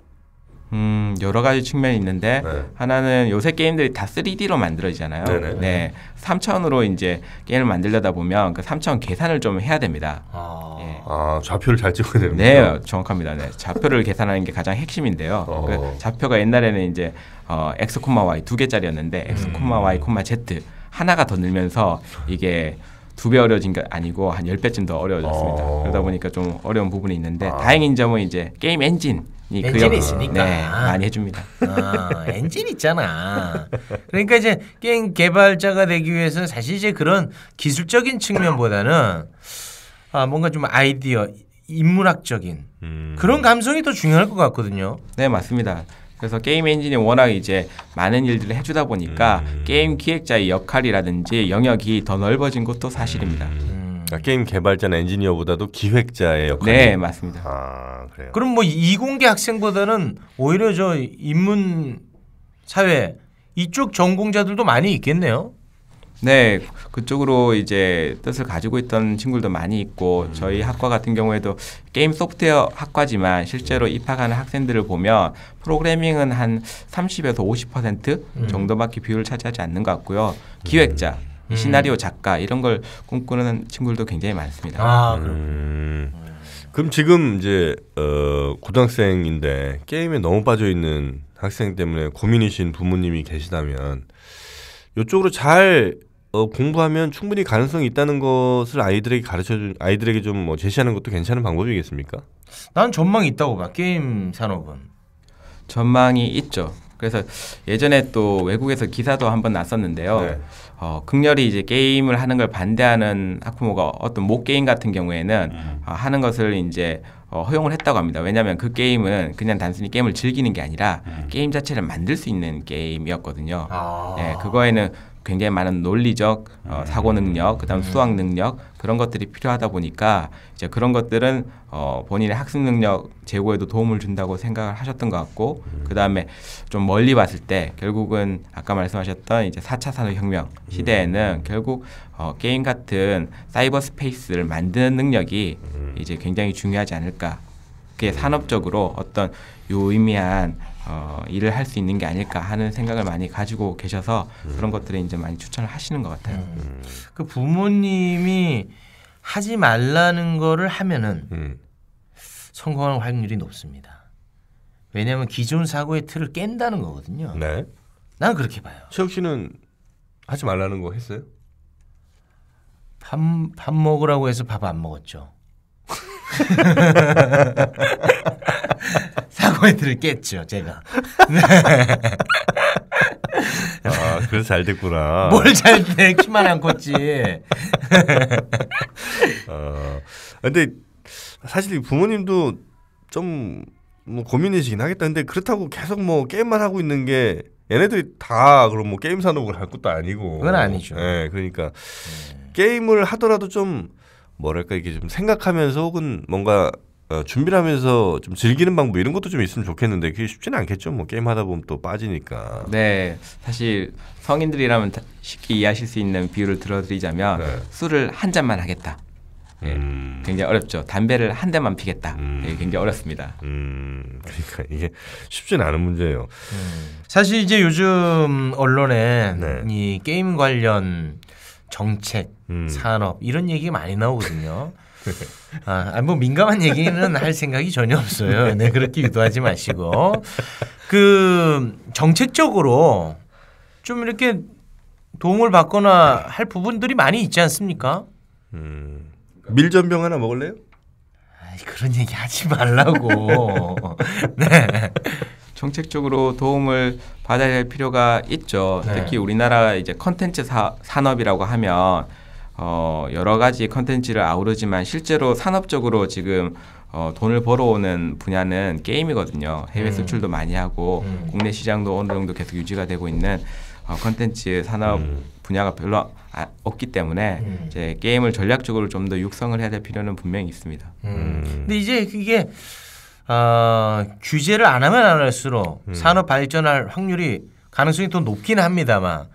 여러 가지 측면이 있는데 네. 하나는 요새 게임들이 다 3D로 만들어지잖아요. 네네. 네, 3차원으로 이제 게임을 만들려다 보면 그 3차원 계산을 좀 해야 됩니다. 예. 좌표를 잘 찍어야 되는 네, 거죠? 정확합니다. 네, 좌표를 계산하는 게 가장 핵심인데요. 그 좌표가 옛날에는 이제 x, y 두 개짜리였는데 x, y, z 하나가 더 늘면서 이게 2배 어려워진 게 아니고 한 10배쯤 더 어려워졌습니다. 그러다 보니까 좀 어려운 부분이 있는데 다행인 점은 이제 게임 엔진이 엔진이 있으니까 네, 많이 해줍니다. 엔진 있잖아. 그러니까 이제 게임 개발자가 되기 위해서는 사실 이제 그런 기술적인 측면보다는 뭔가 좀 아이디어, 인문학적인 그런 감성이 더 중요할 것 같거든요. 네, 맞습니다. 그래서 게임 엔진이 워낙 이제 많은 일들을 해주다 보니까 게임 기획자의 역할이라든지 영역이 더 넓어진 것도 사실입니다. 그러니까 게임 개발자나 엔지니어보다도 기획자의 역할이. 네, 맞습니다. 그래요. 그럼 뭐 이공계 학생보다는 오히려 저 인문 사회 이쪽 전공자들도 많이 있겠네요. 네, 그쪽으로 이제 뜻을 가지고 있던 친구들도 많이 있고 저희 학과 같은 경우에도 게임 소프트웨어 학과지만 실제로 입학하는 학생들을 보면 프로그래밍은 한 30에서 50% 정도밖에 비율을 차지하지 않는 것 같고요. 기획자, 시나리오 작가 이런 걸 꿈꾸는 친구들도 굉장히 많습니다. 그럼 지금 이제 고등학생인데 게임에 너무 빠져 있는 학생 때문에 고민이신 부모님이 계시다면 이쪽으로 잘 공부하면 충분히 가능성이 있다는 것을 아이들에게 좀 뭐 제시하는 것도 괜찮은 방법이겠습니까? 난 전망이 있다고 봐. 게임 산업은. 전망이 있죠. 그래서 예전에 또 외국에서 기사도 한번 났었는데요. 네. 극렬히 이제 게임을 하는 걸 반대하는 학부모가 어떤 모 게임 같은 경우에는 하는 것을 이제 허용을 했다고 합니다. 왜냐하면 그 게임은 그냥 단순히 게임을 즐기는 게 아니라 게임 자체를 만들 수 있는 게임이었거든요. 네, 그거에는 굉장히 많은 논리적 사고 능력, 그다음 수학 능력 그런 것들이 필요하다 보니까 이제 그런 것들은 본인의 학습 능력 제고에도 도움을 준다고 생각을 하셨던 것 같고 그다음에 좀 멀리 봤을 때 결국은 아까 말씀하셨던 이제 4차 산업혁명 시대에는 결국 게임 같은 사이버 스페이스를 만드는 능력이 이제 굉장히 중요하지 않을까. 그게 산업적으로 어떤 유의미한 일을 할 수 있는 게 아닐까 하는 생각을 많이 가지고 계셔서 그런 것들을 이제 많이 추천을 하시는 것 같아요. 그 부모님이 하지 말라는 거를 하면은 성공하는 확률이 높습니다. 왜냐하면 기존 사고의 틀을 깬다는 거거든요. 네. 나는 그렇게 봐요. 최욱 씨는 하지 말라는 거 했어요? 밥 먹으라고 해서 밥 안 먹었죠. 사고의 틀을 깼죠, 제가. 아, 그래서 잘 됐구나. 뭘 잘 돼? 키만 안 컸지. 근데 사실 부모님도 좀 뭐 고민이시긴 하겠다. 근데 그렇다고 계속 뭐 게임만 하고 있는 게 얘네들이 다 그럼 뭐 게임 산업을 할 것도 아니고. 그건 아니죠. 네, 그러니까 게임을 하더라도 좀 뭐랄까 이게 좀 생각하면서 혹은 뭔가 준비를 하면서 좀 즐기는 방법 이런 것도 좀 있으면 좋겠는데 그게 쉽지는 않겠죠. 뭐 게임 하다 보면 또 빠지니까. 네, 사실 성인들이라면 쉽게 이해하실 수 있는 비유를 들어드리자면 네. 술을 한 잔만 하겠다. 예, 굉장히 어렵죠. 담배를 한 대만 피겠다. 예, 굉장히 어렵습니다. 그러니까 이게 쉽지는 않은 문제예요. 사실 이제 요즘 언론에 네. 이 게임 관련 정책, 산업 이런 얘기 많이 나오거든요. 뭐 민감한 얘기는 할 생각이 전혀 없어요. 네, 그렇게 유도하지 마시고 그 정책적으로 좀 이렇게 도움을 받거나 할 부분들이 많이 있지 않습니까? 밀전병 하나 먹을래요? 그런 얘기 하지 말라고. 네. 정책적으로 도움을 받아야 할 필요가 있죠. 네. 특히 우리나라 이제 컨텐츠 산업이라고 하면 여러 가지 컨텐츠를 아우르지만 실제로 산업적으로 지금 돈을 벌어오는 분야는 게임이거든요. 해외 수출도 많이 하고 국내 시장도 어느 정도 계속 유지가 되고 있는 컨텐츠 산업 분야가 별로 없기 때문에 이제 게임을 전략적으로 좀 더 육성을 해야 될 필요는 분명히 있습니다. 근데 이제 그게 규제를 안 하면 안 할수록 산업 발전할 확률이 가능성이 더 높긴 합니다만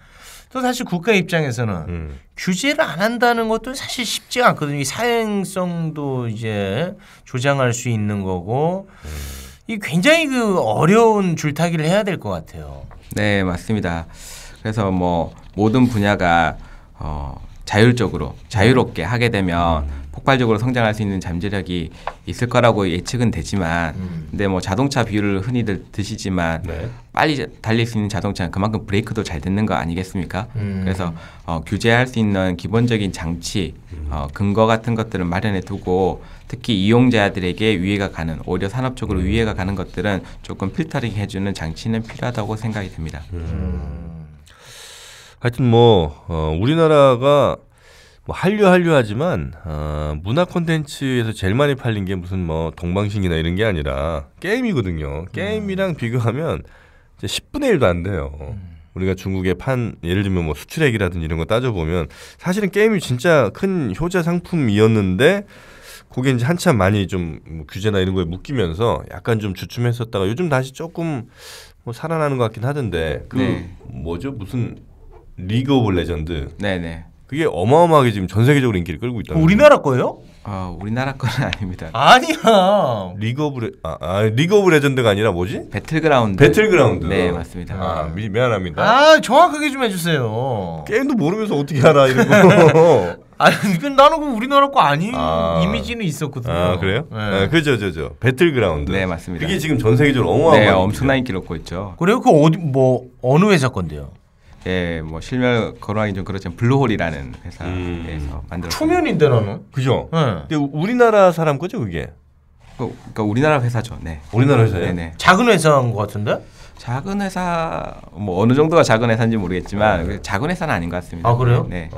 또 사실 국가 입장에서는 규제를 안 한다는 것도 사실 쉽지가 않거든요. 이 사행성도 이제 조장할 수 있는 거고 이 굉장히 그 어려운 줄타기를 해야 될 것 같아요. 네, 맞습니다. 그래서 뭐 모든 분야가 자율적으로 자유롭게 하게 되면 폭발적으로 성장할 수 있는 잠재력이 있을 거라고 예측은 되지만 근데 뭐 자동차 비유를 흔히들 드시지만 네. 빨리 달릴 수 있는 자동차는 그만큼 브레이크도 잘 듣는 거 아니겠습니까? 그래서 규제할 수 있는 기본적인 장치, 근거 같은 것들을 마련해 두고 특히 이용자들에게 위해가 가는 오히려 산업적으로 위해가 가는 것들은 조금 필터링 해주는 장치는 필요하다고 생각이 듭니다. 하여튼 뭐 우리나라가 뭐 한류하지만 문화 콘텐츠에서 제일 많이 팔린 게 무슨 뭐 동방신기나 이런 게 아니라 게임이거든요. 게임이랑 비교하면 이제 10분의 1도 안 돼요. 우리가 중국에 예를 들면 뭐 수출액이라든지 이런 거 따져보면 사실은 게임이 진짜 큰 효자 상품이었는데 그게 이제 한참 많이 좀 뭐 규제나 이런 거에 묶이면서 약간 좀 주춤했었다가 요즘 다시 조금 뭐 살아나는 것 같긴 하던데 뭐죠 무슨 리그 오브 레전드. 네네. 그게 어마어마하게 지금 전 세계적으로 인기를 끌고 있다. 우리나라 거예요? 우리나라 건 아닙니다. 아니야. 리그 오브 레전드가 아니라 뭐지? 배틀그라운드. 네, 맞습니다. 미안합니다. 정확하게 좀 해주세요. 게임도 모르면서 어떻게 알아 이런 거. 나는 그 우리나라 거 아닌 이미지는 있었거든요. 그래요? 네. 그죠. 배틀그라운드. 네, 맞습니다. 그게 지금 전 세계적으로 어마어마한. 네, 엄청난 인기를 얻고 있죠. 그래요? 그 어느 회사 건데요? 예, 뭐 실명 거론하기 좀 그렇지만 블루홀이라는 회사에서 만들었어요. 초면인데 나는. 그죠? 네. 근데 우리나라 사람 거죠 그게? 그러니까 우리나라 회사죠. 네. 우리나라 회사예요? 네네. 작은 회사인 것 같은데? 작은 회사 뭐 어느 정도가 작은 회사인지 모르겠지만 작은 회사는 아닌 것 같습니다. 아 그래요? 네.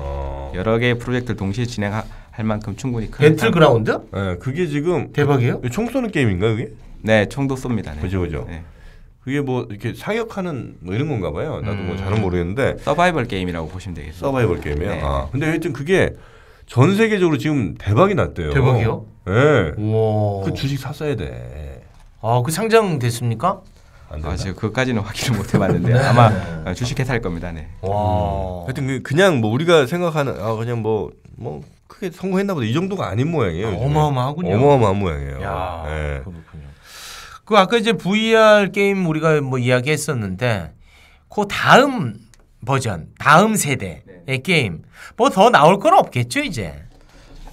여러 개의 프로젝트를 동시에 진행할 만큼 충분히 큰 배틀그라운드? 네, 그게 지금 대박이에요? 총 쏘는 게임인가 그게? 네, 총도 쏩니다. 네. 그죠. 네. 그게 뭐 이렇게 사격하는 뭐 이런 건가 봐요. 나도 뭐 잘은 모르겠는데. 서바이벌 게임이라고 보시면 되겠습니다. 서바이벌 게임이요. 네. 근데 하여튼 그게 전 세계적으로 지금 대박이 났대요. 대박이요? 네. 우와. 그 주식 샀어야 돼. 그 상장 됐습니까? 안 된다? 제가 그것까지는 확인을 못 해봤는데 아마 주식회사일 겁니다. 네. 와. 하여튼 그냥 뭐 우리가 생각하는 그냥 뭐 크게 성공했나 보다 이 정도가 아닌 모양이에요. 요즘에. 어마어마하군요. 어마어마한 모양이에요. 야, 네. 그렇군요. 그 아까 이제 VR 게임 우리가 뭐 이야기했었는데 그 다음 버전, 다음 세대의 게임 뭐 더 나올 건 없겠죠 이제.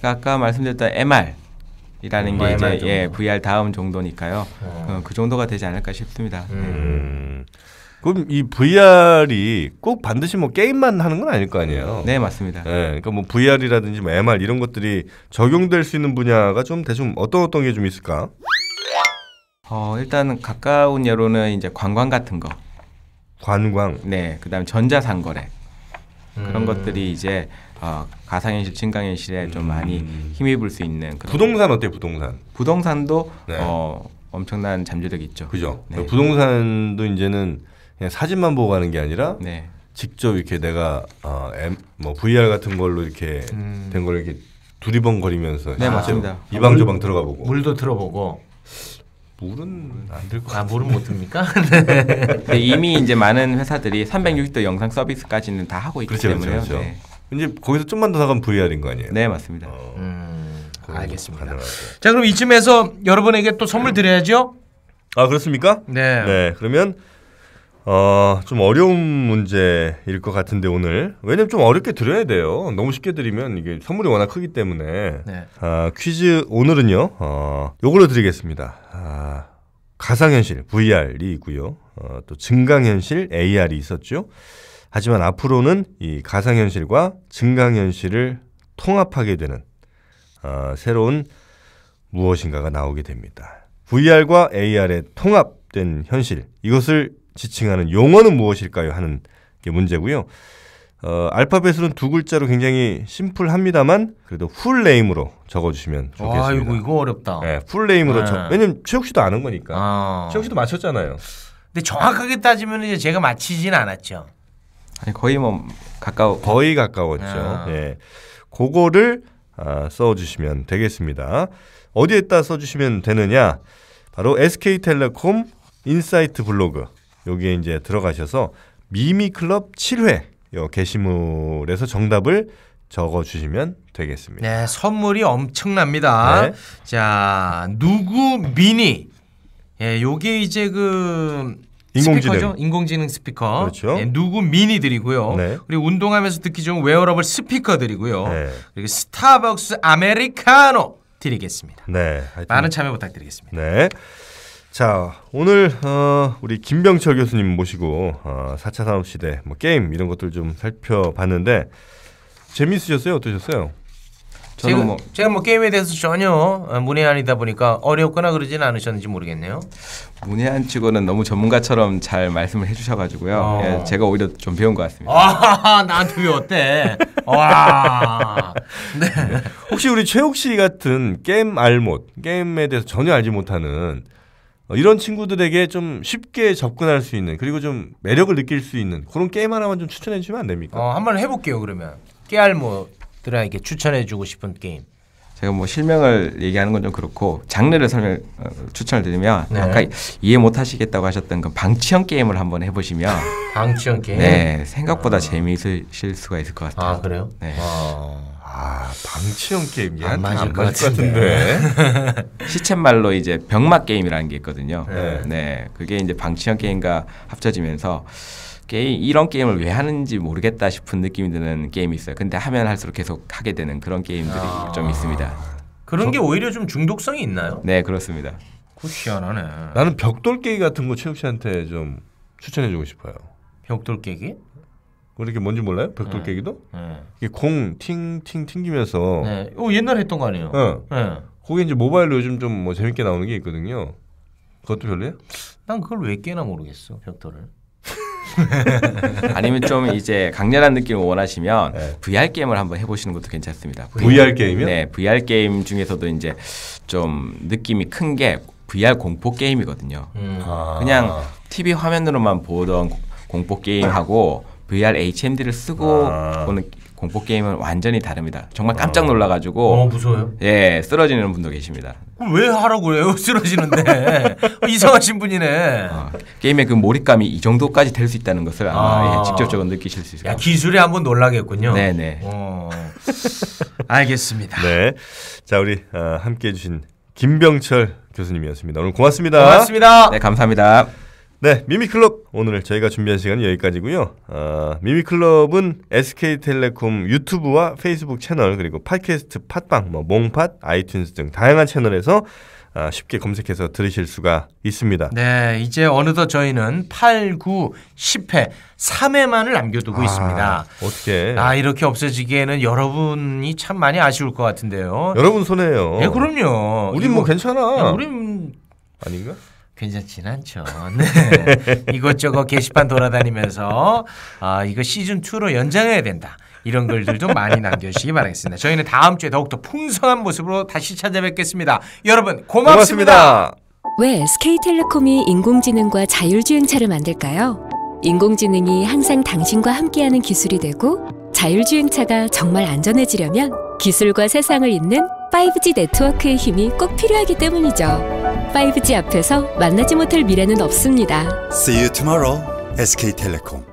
아까 말씀드렸던 MR이라는 게 MR 이제 VR 다음 정도니까요. 그 정도가 되지 않을까 싶습니다. 그럼 이 VR이 꼭 반드시 뭐 게임만 하는 건 아닐 거 아니에요? 네, 맞습니다. 네, 그러니까 뭐 VR이라든지 뭐 MR 이런 것들이 적용될 수 있는 분야가 좀 대충 어떤 게 좀 있을까? 일단 가까운 예로는 이제 관광 같은 거. 관광. 네, 그다음에 전자상거래 그런 것들이 이제 가상현실, 증강현실에 좀 많이 힘입을 수 있는 그런 부동산 어때요? 부동산도 네. 엄청난 잠재력이 있죠. 그죠. 네. 부동산도 이제는 그냥 사진만 보고 가는 게 아니라 네. 직접 이렇게 내가 뭐 VR 같은 걸로 이렇게 된 걸 이렇게 두리번거리면서 네, 맞습니다. 이 방 저 방 들어가 보고 물도 들어보고. 물은 안 될 것 같아요. 물은 못 듭니까? 네, 이미 이제 많은 회사들이 360도 영상 서비스까지는 다 하고 있기 때문에 그렇죠. 네. 이제 거기서 좀만 더 나가면 VR인 거 아니에요? 네, 맞습니다. 알겠습니다. 가능하죠. 자, 그럼 이쯤에서 여러분에게 또 선물 드려야죠. 아, 그렇습니까? 네. 네, 그러면 좀 어려운 문제일 것 같은데 오늘 왜냐면 좀 어렵게 드려야 돼요. 너무 쉽게 드리면 이게 선물이 워낙 크기 때문에 네. 퀴즈 오늘은요 요걸로 드리겠습니다. 가상현실 VR이 있고요. 또 증강현실 AR이 있었죠. 하지만 앞으로는 이 가상현실과 증강현실을 통합하게 되는 새로운 무엇인가가 나오게 됩니다. VR과 AR의 통합된 현실, 이것을 지칭하는 용어는 무엇일까요? 하는 게 문제고요. 알파벳으로는 두 글자로 굉장히 심플합니다만 그래도 풀네임으로 적어주시면 좋겠습니다. 아이고 이거 어렵다. 네, 풀네임으로 네. 왜냐면 최욱 씨도 아는 거니까. 최욱 씨도 맞췄잖아요. 근데 정확하게 따지면 이제 제가 맞히진 않았죠. 아니, 거의 뭐 거의 가까웠죠. 예, 그거를 써주시면 되겠습니다. 어디에다 써주시면 되느냐? 바로 SK텔레콤 인사이트 블로그 여기에 이제 들어가셔서 미미클럽 7회 요 게시물에서 정답을 적어주시면 되겠습니다. 네, 선물이 엄청납니다. 네. 자, 누구 미니. 예, 요게 이제 그 인공지능. 스피커죠? 인공지능 스피커. 그렇죠. 예, 누구 미니 드리고요. 네. 그리고 운동하면서 듣기 좋은 웨어러블 스피커 드리고요. 네. 그리고 스타벅스 아메리카노 드리겠습니다. 네, 하여튼, 많은 참여 부탁드리겠습니다. 네. 자, 오늘 우리 김병철 교수님 모시고 4차 산업시대 뭐 게임 이런 것들 좀 살펴봤는데 재미있으셨어요? 어떠셨어요? 제가 뭐 게임에 대해서 전혀 문외한이다 보니까 어렵거나 그러진 않으셨는지 모르겠네요. 문외한치고는 너무 전문가처럼 잘 말씀을 해주셔가지고요. 예, 제가 오히려 좀 배운 것 같습니다. 나한테 배웠대. 와. 네. 혹시 우리 최욱 씨 같은 게임 알못, 게임에 대해서 전혀 알지 못하는 이런 친구들에게 좀 쉽게 접근할 수 있는 그리고 좀 매력을 느낄 수 있는 그런 게임 하나만 좀 추천해 주시면 안 됩니까? 한번 해볼게요 그러면. 깨알모들에게 추천해주고 싶은 게임. 제가 뭐 실명을 얘기하는 건 좀 그렇고 장르를 추천을 드리면 네. 아까 이해 못하시겠다고 하셨던 그 방치형 게임을 한번 해보시면 방치형 게임. 네, 생각보다 재미있으실 수가 있을 것 같아요. 아 그래요? 네. 방치형 게임 안 맞을 것 같은데. 시쳇말로 이제 병맛 게임이라는 게 있거든요. 네. 네, 그게 이제 방치형 게임과 합쳐지면서 이런 게임을 왜 하는지 모르겠다 싶은 느낌이 드는 게임이 있어요. 근데 하면 할수록 계속 하게 되는 그런 게임들이 좀 있습니다. 그런 게 오히려 좀 중독성이 있나요? 네, 그렇습니다. 그거 희한하네. 나는 벽돌 깨기 같은 거 최욱 씨한테 좀 추천해 주고 싶어요. 벽돌 깨기? 그렇게 뭔지 몰라요? 벽돌 깨기도? 네. 이게 공 팅팅 튕기면서 네. 옛날에 했던 거 아니에요? 네. 거기 이제 모바일로 요즘 좀 뭐 재밌게 나오는 게 있거든요. 그것도 별로예요? 난 그걸 왜 깨나 모르겠어 벽돌을. 아니면 좀 이제 강렬한 느낌을 원하시면 네. VR 게임을 한번 해보시는 것도 괜찮습니다. VR 게임이요? 네, VR 게임 중에서도 이제 좀 느낌이 큰 게 VR 공포 게임이거든요. 그냥 TV 화면으로만 보던 공포 게임하고 VR HMD를 쓰고 보는 공포 게임은 완전히 다릅니다. 정말 깜짝 놀라가지고 무서워요? 예, 쓰러지는 분도 계십니다. 그럼 왜 하라고 그래요? 쓰러지는데. 이상하신 분이네. 게임의 그 몰입감이 이 정도까지 될 수 있다는 것을 아마 예, 직접적으로 느끼실 수 있을 것 야, 같아요. 기술에 한번 놀라겠군요. 네네. 알겠습니다. 네. 자, 우리 함께해 주신 김병철 교수님이었습니다. 오늘 고맙습니다. 고맙습니다. 네, 감사합니다. 네, 미미클럽 오늘 저희가 준비한 시간은 여기까지고요. 미미클럽은 SK텔레콤 유튜브와 페이스북 채널 그리고 팟캐스트 팟빵, 몽팟, 아이튠즈 등 다양한 채널에서 쉽게 검색해서 들으실 수가 있습니다. 네, 이제 어느덧 저희는 8, 9, 10회 3회만을 남겨두고 있습니다. 어떻게? 이렇게 없어지기에는 여러분이 참 많이 아쉬울 것 같은데요. 여러분 손해예요. 네, 그럼요. 우린 뭐 괜찮아. 우린 아닌가? 괜찮진 않죠. 네. 이것저것 게시판 돌아다니면서 이거 시즌 2로 연장해야 된다. 이런 글들도 많이 남겨주시기 바라겠습니다. 저희는 다음 주에 더욱더 풍성한 모습으로 다시 찾아뵙겠습니다. 여러분 고맙습니다. 왜 SK텔레콤이 인공지능과 자율주행차를 만들까요? 인공지능이 항상 당신과 함께하는 기술이 되고 자율주행차가 정말 안전해지려면 기술과 세상을 잇는 5G 네트워크의 힘이 꼭 필요하기 때문이죠. 5G 앞에서 만나지 못할 미래는 없습니다. See you tomorrow, SK텔레콤.